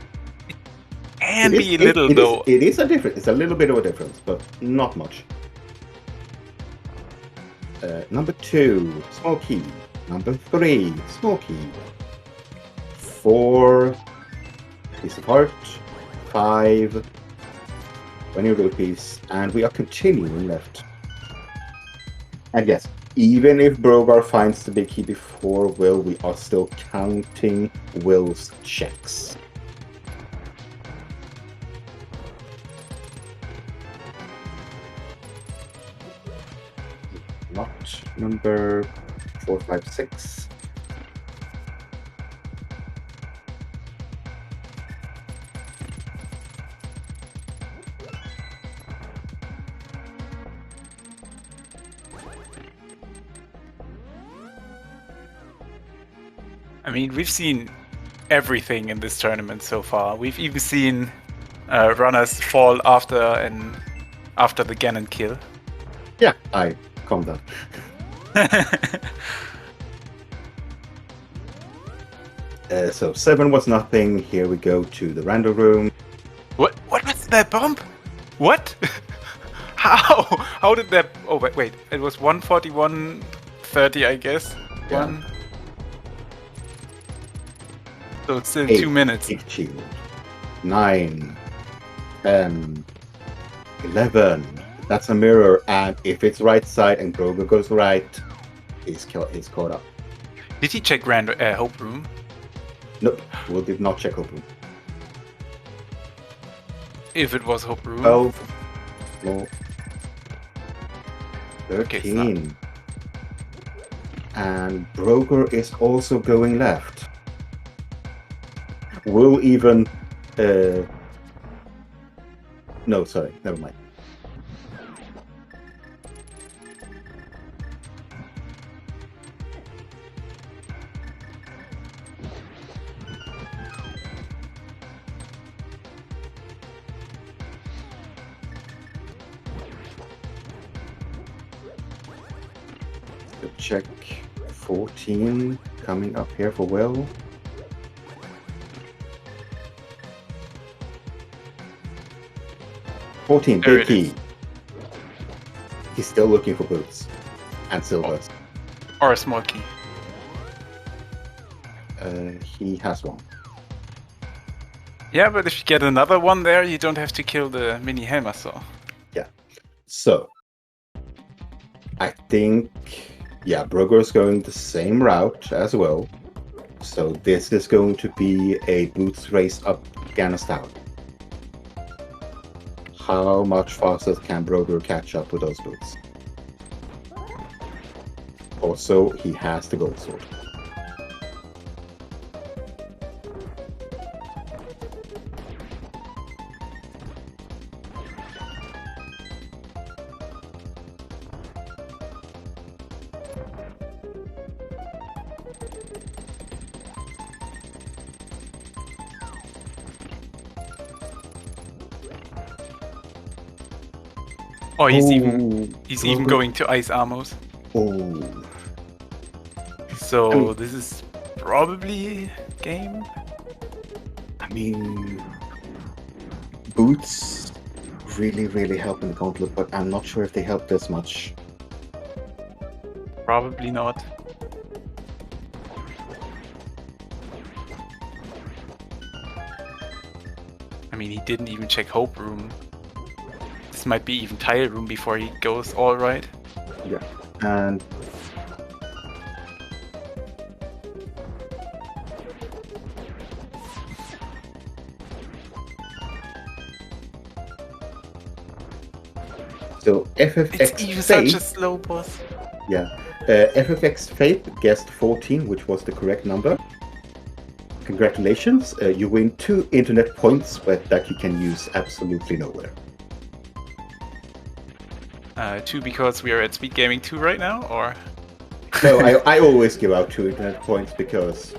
Can be a little though. It is a difference. It's a little bit of a difference, but not much. Number 2, small key. Number 3, small key. 4, piece of heart. 5, 20 rupees, and we are continuing left. And yes, even if Brogor finds the big key before Will, we are still counting Will's checks. Not number 4, 5, 6. I mean, we've seen everything in this tournament so far. We've even seen runners fall after the Ganon kill. Yeah, I calm down. So 7 was nothing. Here we go to the random room. What was that bump? What? How did that? Oh wait. It was 141:30, I guess. Yeah. One. So it's still 8, 2 minutes. big shield. 9, 10, 11. That's a mirror, and if it's right side and Brogor goes right, he's caught up. Did he check Hope Room? Nope, we did not check open. If it was Hope Room. 12, 13. Okay, And Brogor is also going left. Will even... No, sorry, never mind. Check 14 coming up here for Will. Big key. He's still looking for boots and silvers. Or a small key. He has one. Yeah, but if you get another one there, you don't have to kill the mini Helmasaur. Yeah. So I think, yeah, Brogor is going the same route as well. So this is going to be a boots race up Ganon Town. How much faster can Brogor catch up with those boots? Also, he has the gold sword. Oh, he's even going to ice armors. Oh. So this is probably game. I mean, boots really help in the gauntlet, but I'm not sure if they help this much. Probably not. I mean, he didn't even check Hope Room. This might be even Tile Room before he goes all right. Yeah, and so FFX It's even such a slow boss. Yeah, FFX Faith guessed 14, which was the correct number. Congratulations, you win 2 internet points, but that you can use absolutely nowhere. 2 because we are at SpeedGaming 2 right now, or? No, I always give out 2 internet points because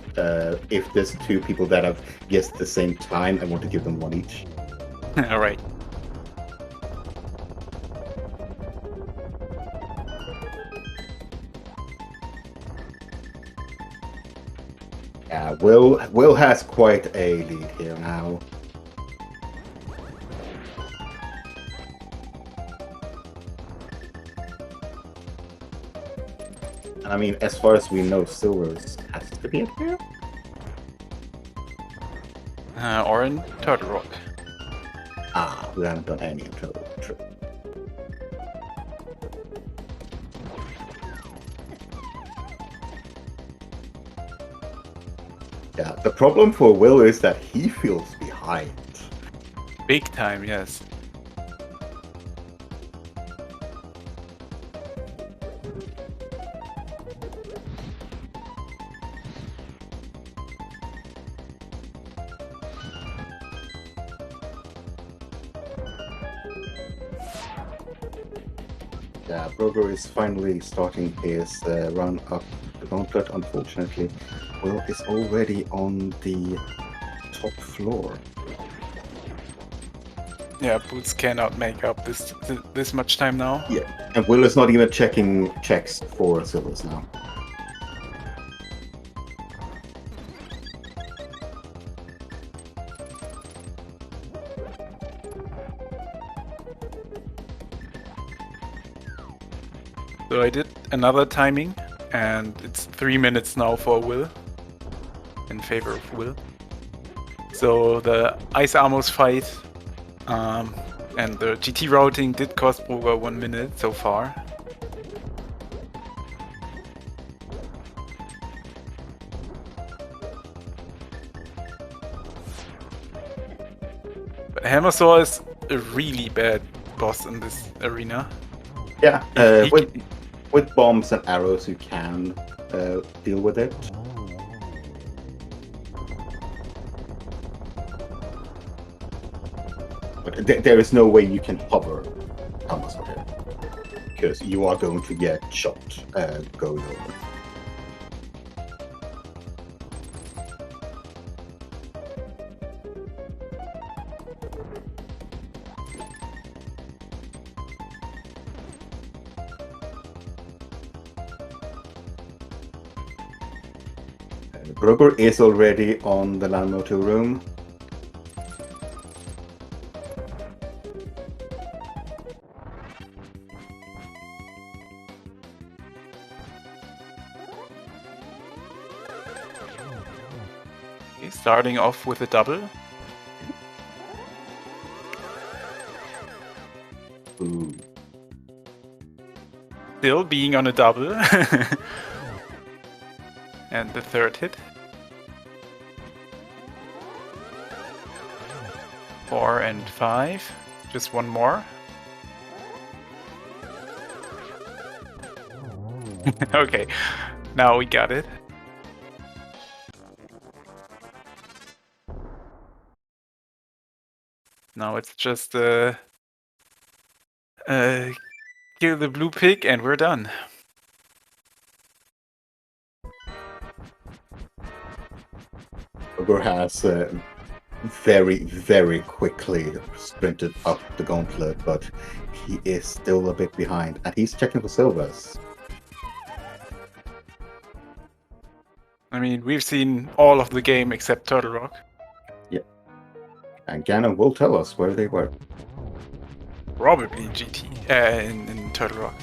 if there's 2 people that have guessed at the same time, I want to give them 1 each. Alright. Yeah, Will has quite a lead here now. And I mean, as far as we know, Silver's has to be up here. Or in Turtle Rock. Ah, we haven't done any of Turtle. True. Yeah, the problem for Will is that he feels behind. Big time, yes. Yeah, Brogor is finally starting his run up the gauntlet. Unfortunately, Will is already on the top floor. Yeah, Boots cannot make up this much time now. Yeah, and Will is not even checking checks for silvers now. So I did another timing, and it's 3 minutes now for Will. In favor of Will. So the Ice Armors fight and the GT routing did cost Brogor 1 minute so far. But Hammersaw is a really bad boss in this arena. Yeah, with bombs and arrows you can deal with it. But there is no way you can hover Hammersaw here, because you are going to get shot going over. Brogor is already on the Landmo 2 room. Okay, starting off with a double. Ooh. Still being on a double. And the third hit. 4 and 5. Just one more. Okay, now we got it. Now it's just kill the blue pig and we're done. Brogor has very, very quickly sprinted up the gauntlet, but he is still a bit behind, and he's checking for silvers. I mean, we've seen all of the game except Turtle Rock. Yeah. And Ganon will tell us where they were. Probably in GT, in Turtle Rock.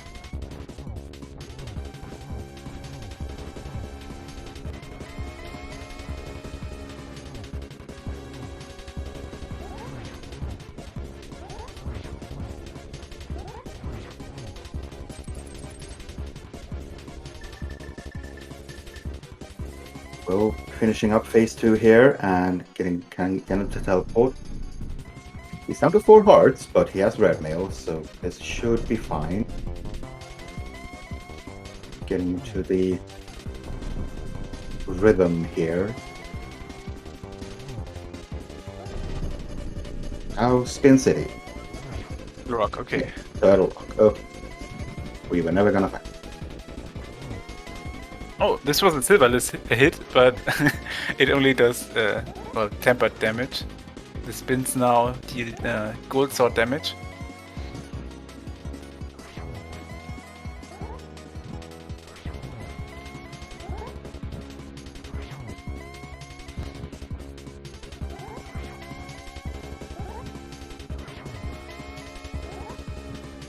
Well, finishing up phase 2 here and getting Ganon to teleport. He's down to 4 hearts, but he has red mail, so this should be fine. Getting to the rhythm here. Now Spin City. Rock, okay. Turtle Rock. Okay. We were never gonna find. Oh, this was a silverless hit, but it only does well, tempered damage. The spins now deal gold sword damage.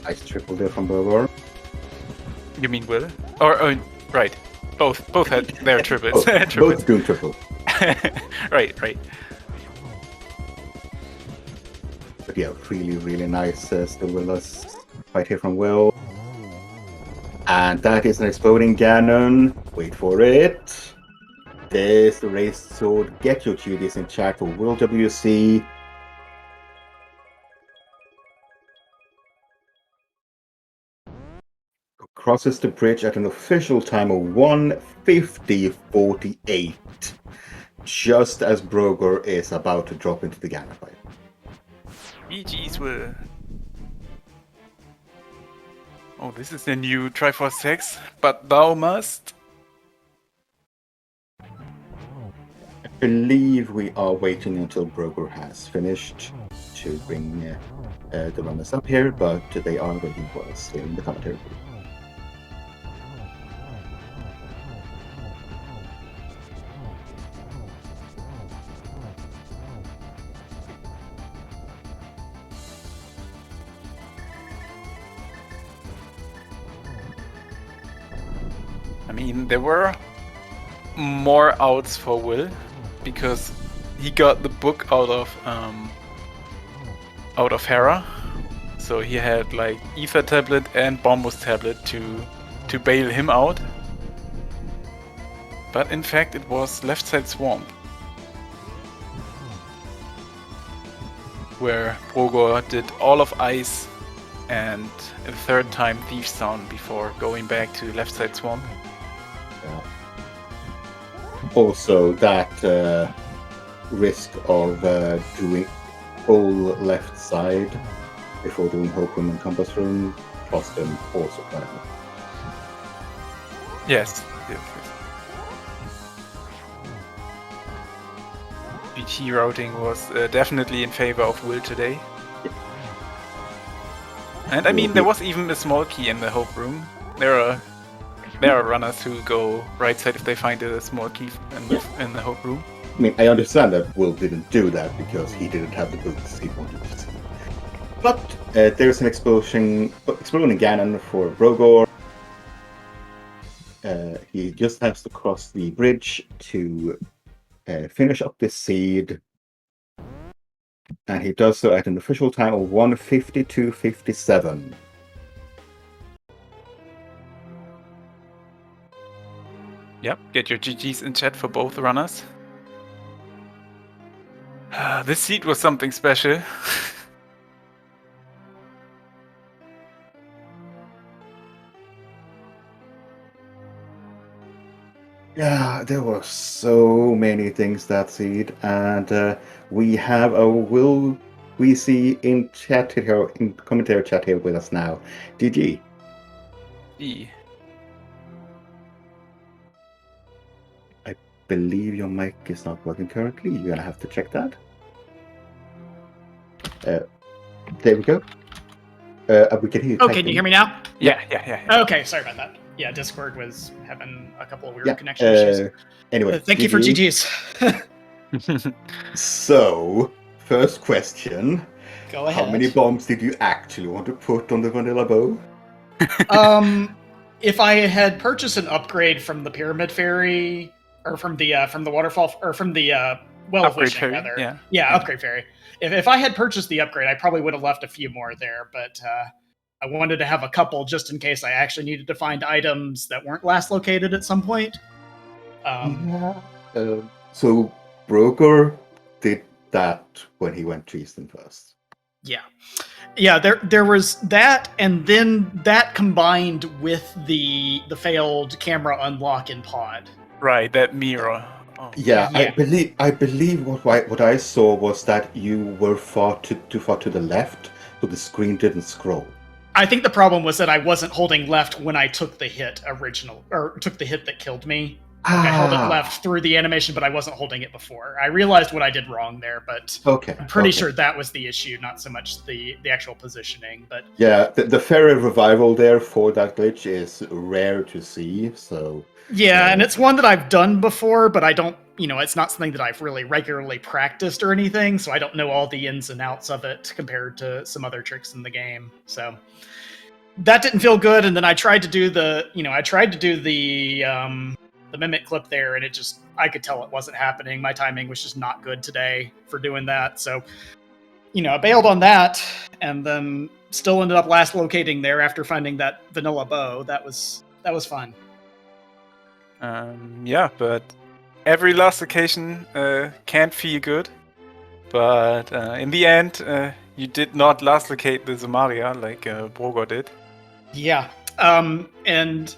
Nice triple there from Brogor. You mean Will? Or right. Both had their triples. Both doing triple. Right. But yeah, really, really nice silverless fight here from Will. And that is an exploding Ganon. Wait for it. There's the raised sword. Get your GDs in chat for willwc. Crosses the bridge at an official time of 1:50:48. Just as Brogor is about to drop into the Ganon fight. GG's Will. Oh, this is the new Triforce 6, but thou must. I believe we are waiting until Brogor has finished to bring the runners up here, but they are waiting for us here in the commentary. I mean, there were more outs for Will because he got the book out of Hera, so he had like Ether tablet and Bombus tablet to bail him out. But in fact, it was Left Side Swamp where Brogor did all of Ice and a third time Thieves Town before going back to Left Side Swamp. Yeah. Also, that risk of doing whole left side before doing Hope Room and Compass Room cost him also quite a bit. Yes. GT routing was definitely in favor of Will today. Yeah. And I mean, there was even a small key in the Hope Room. There are runners who go right side if they find a small key in the Hope Room. I mean, I understand that Will didn't do that because he didn't have the boots he wanted to see. But there's an exploding Ganon for Brogor. He just has to cross the bridge to finish up this seed. And he does so at an official time of 1:52:57. Yep, get your GGs in chat for both runners. This seat was something special. Yeah, there were so many things that seed, and we have a will we see in chat here, in commentary chat here with us now. GG. E. I believe your mic is not working currently. You're gonna have to check that. There we go. We can hear you. Oh, typing. can you hear me now? Yeah. Okay, sorry about that. Yeah, Discord was having a couple of weird connection issues. Anyway, Thank you for GG's. So, first question. Go ahead. How many bombs did you actually want to put on the vanilla bow? If I had purchased an upgrade from the Pyramid Fairy, or from the waterfall, or from the Well of Upgrade Wishing, Fairy, rather. yeah. Upgrade Fairy. If I had purchased the upgrade, I probably would have left a few more there, but I wanted to have a couple just in case I actually needed to find items that weren't last located at some point. So Brogor did that when he went to Eastern first. Yeah, there was that, and then that combined with the failed camera unlock in Pod. Right, that mirror. Oh. Yeah, I believe what I saw was that you were too far to the left, so the screen didn't scroll. I think the problem was that I wasn't holding left when I took the hit took the hit that killed me. Like I held it left through the animation, but I wasn't holding it before. I realized what I did wrong there, but I'm pretty sure that was the issue, not so much the actual positioning. But yeah, the fairy revival there for that glitch is rare to see. So yeah, and it's one that I've done before, but I don't. It's not something that I've really regularly practiced or anything, so I don't know all the ins and outs of it compared to some other tricks in the game. So that didn't feel good, and then I tried to do the mimic clip there, and I could tell it wasn't happening. My timing was just not good today for doing that. So, I bailed on that, and then still ended up last locating there after finding that vanilla bow. That was fun. Yeah, but every last occasion can't feel good. But in the end, you did not last locate the Zamaria like Brogor did. Yeah, and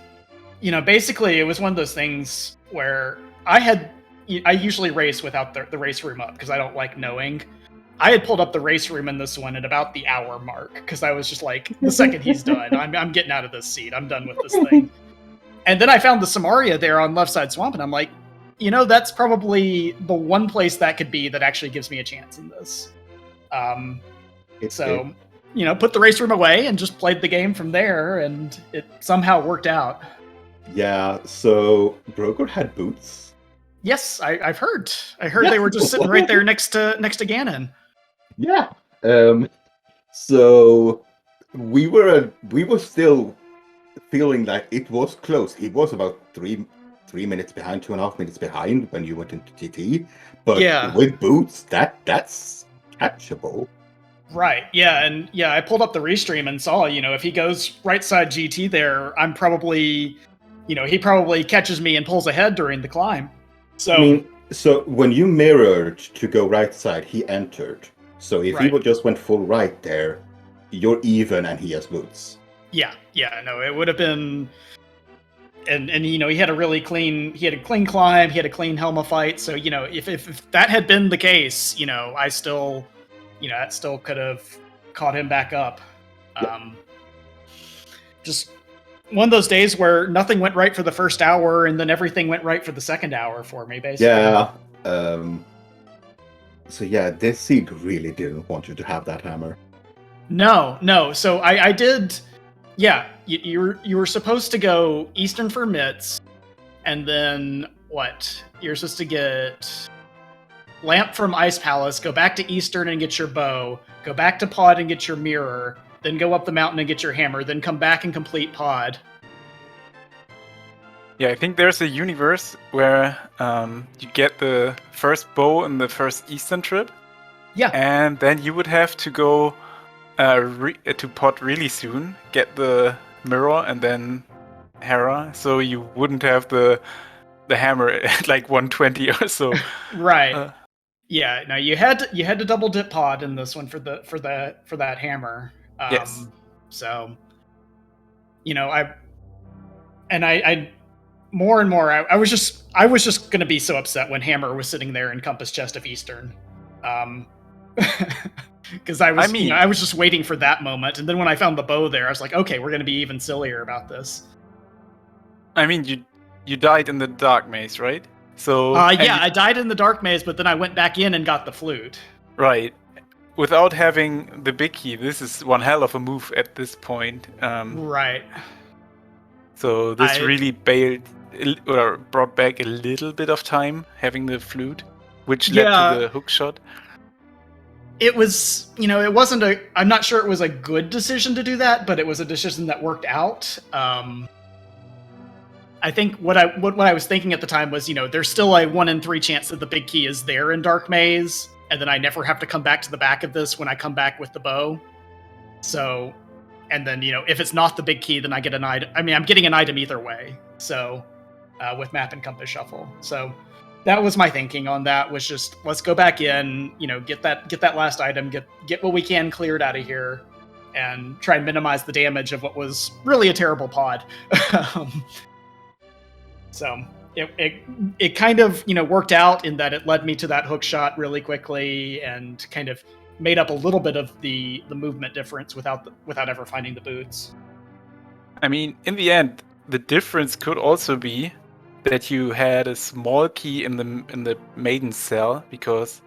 basically it was one of those things where I usually race without the race room up because I don't like knowing. I had pulled up the race room in this one at about the hour mark because I was just like, the second he's done, I'm getting out of this seat. I'm done with this thing. And then I found the Samaria there on left side swamp, and I'm like, that's probably the one place that could be that actually gives me a chance in this. Put the race room away and just played the game from there, and it somehow worked out. Yeah, so Brogor had boots. Yes, I've heard. I heard they were just sitting right there next to Ganon. Yeah. So we were still feeling like it was close. He was about 3 minutes behind, 2.5 minutes behind when you went into GT. But with boots, that's catchable. Right. Yeah, and I pulled up the restream and saw, if he goes right side GT there, I'm probably, he probably catches me and pulls ahead during the climb. So so when you mirrored to go right side, he entered. So if he just went full right there, you're even and he has boots. Yeah, no, it would have been, and he had a clean climb, he had a clean Helma fight. So if that had been the case, I still, that still could have caught him back up. Just one of those days where nothing went right for the first hour, and then everything went right for the second hour for me, basically. Yeah. So yeah, this seed really didn't want you to have that hammer. No. So I did. Yeah, you were supposed to go Eastern for mitts, and then what? You're supposed to get Lamp from Ice Palace, go back to Eastern and get your bow, go back to Pod and get your mirror, then go up the mountain and get your hammer, then come back and complete Pod. Yeah, I think there's a universe where you get the first bow in the first Eastern trip. Yeah. And then you would have to go to Pod really soon, get the mirror and then Hera, so you wouldn't have the hammer at like 120 or so. Right. Yeah, no, you had to double dip pod in this one for that hammer. Yes. So, I more and more I was just gonna be so upset when Hammer was sitting there in Compass Chest of Eastern. Because I was just waiting for that moment, and then when I found the bow there, I was like, okay, we're gonna be even sillier about this. I mean, you died in the dark maze, right? So I died in the dark maze, but then I went back in and got the flute. Right. Without having the big key, this is one hell of a move at this point. Right. So this really brought back a little bit of time having the flute, which led to the hook shot. It was, it wasn't I'm not sure it was a good decision to do that, but it was a decision that worked out. I think what I was thinking at the time was, there's still a 1 in 3 chance that the big key is there in Dark Maze, and then I never have to come back to the back of this when I come back with the bow. So, and then, if it's not the big key, then I get an item. I mean, I'm getting an item either way. So, with Map and Compass Shuffle. So, that was my thinking on that. Was just let's go back in, get that last item, get what we can cleared out of here, and try and minimize the damage of what was really a terrible pod. So it kind of worked out in that it led me to that hook shot really quickly and kind of made up a little bit of the movement difference without ever finding the boots. I mean, in the end, the difference could also be that you had a small key in the maiden cell, because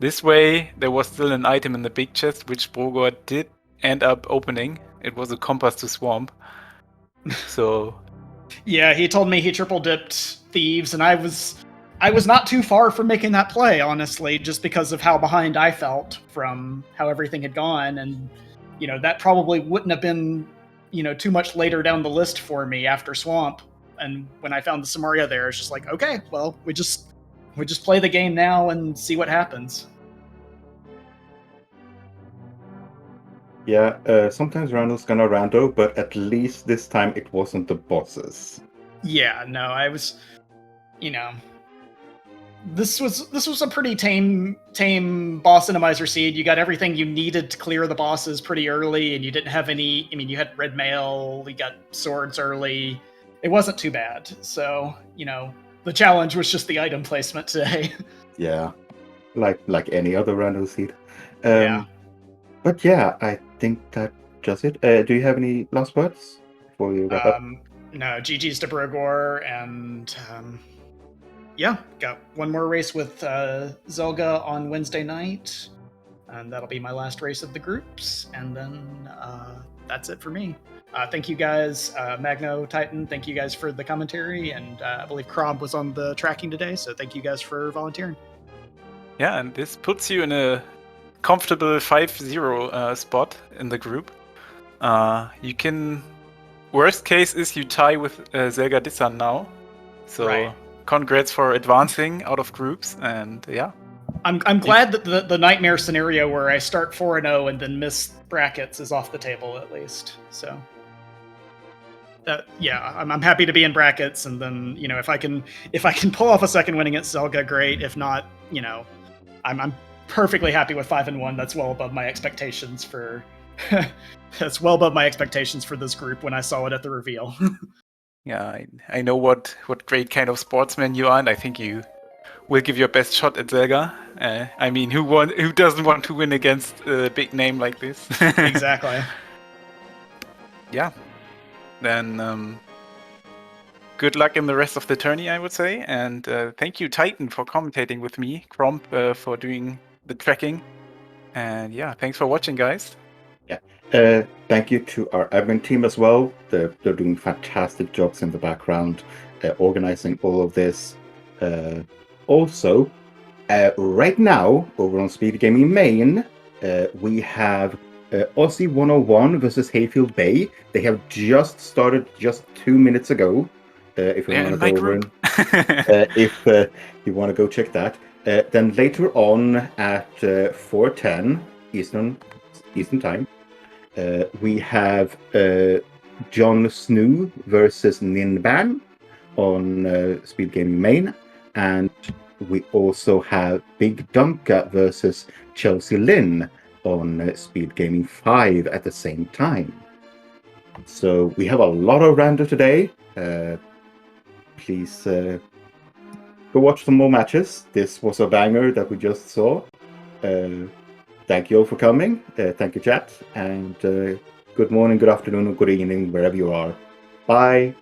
this way there was still an item in the big chest which Brogor did end up opening. It was a compass to swamp. So yeah, he told me he triple dipped Thieves, and I was not too far from making that play, honestly, just because of how behind I felt from how everything had gone, and that probably wouldn't have been too much later down the list for me after Swamp. And when I found the Samaria there, it's just like, okay, well, we just play the game now and see what happens. Yeah, sometimes Randall's gonna rando, but at least this time it wasn't the bosses. Yeah, no, I was, this was a pretty tame boss Randomizer seed. You got everything you needed to clear the bosses pretty early, and you didn't have any. I mean, you had red mail, you got swords early. It wasn't too bad. So, the challenge was just the item placement today. Yeah, like any other rando seed. Yeah. But yeah, I think that does it. Do you have any last words before you wrap up? No, GG's to Brogor, and yeah, got one more race with Zelga on Wednesday night, and that'll be my last race of the groups, and then that's it for me. Thank you guys, Magno, Titan, thank you guys for the commentary, and I believe Krob was on the tracking today, so thank you guys for volunteering. Yeah, and this puts you in a comfortable 5-0 spot in the group. You can... Worst case is you tie with Zelga Dissan now. So right. Congrats for advancing out of groups, and yeah. I'm glad that the nightmare scenario where I start 4-0 and then miss brackets is off the table at least. So yeah, I'm happy to be in brackets, and then if I can pull off a second win against Zelga, great. If not, I'm perfectly happy with 5-1. That's well above my expectations for that's well above my expectations for this group when I saw it at the reveal. Yeah, I know what great kind of sportsman you are, and I think you will give your best shot at Zelga. I mean, who doesn't want to win against a big name like this? Exactly. Yeah. Then good luck in the rest of the tourney, I would say. And thank you, Titan, for commentating with me. Cromp for doing the tracking. And yeah, thanks for watching, guys. Yeah. Thank you to our admin team as well. They're doing fantastic jobs in the background, organizing all of this. Also, right now, over on SpeedGaming Main, we have Aussie 101 versus Hayfield Bay. They have just started just 2 minutes ago. If you want to go over and if you want to go check that. Then later on at 4:10 Eastern Time, we have John Snoo versus Ninban on SpeedGaming Main, and we also have Big Dunka versus Chelsea Lynn on SpeedGaming 5 at the same time. So we have a lot of rando today. Please go watch some more matches. This was a banger that we just saw. Thank you all for coming. Thank you, chat. And good morning, good afternoon, or good evening, wherever you are. Bye.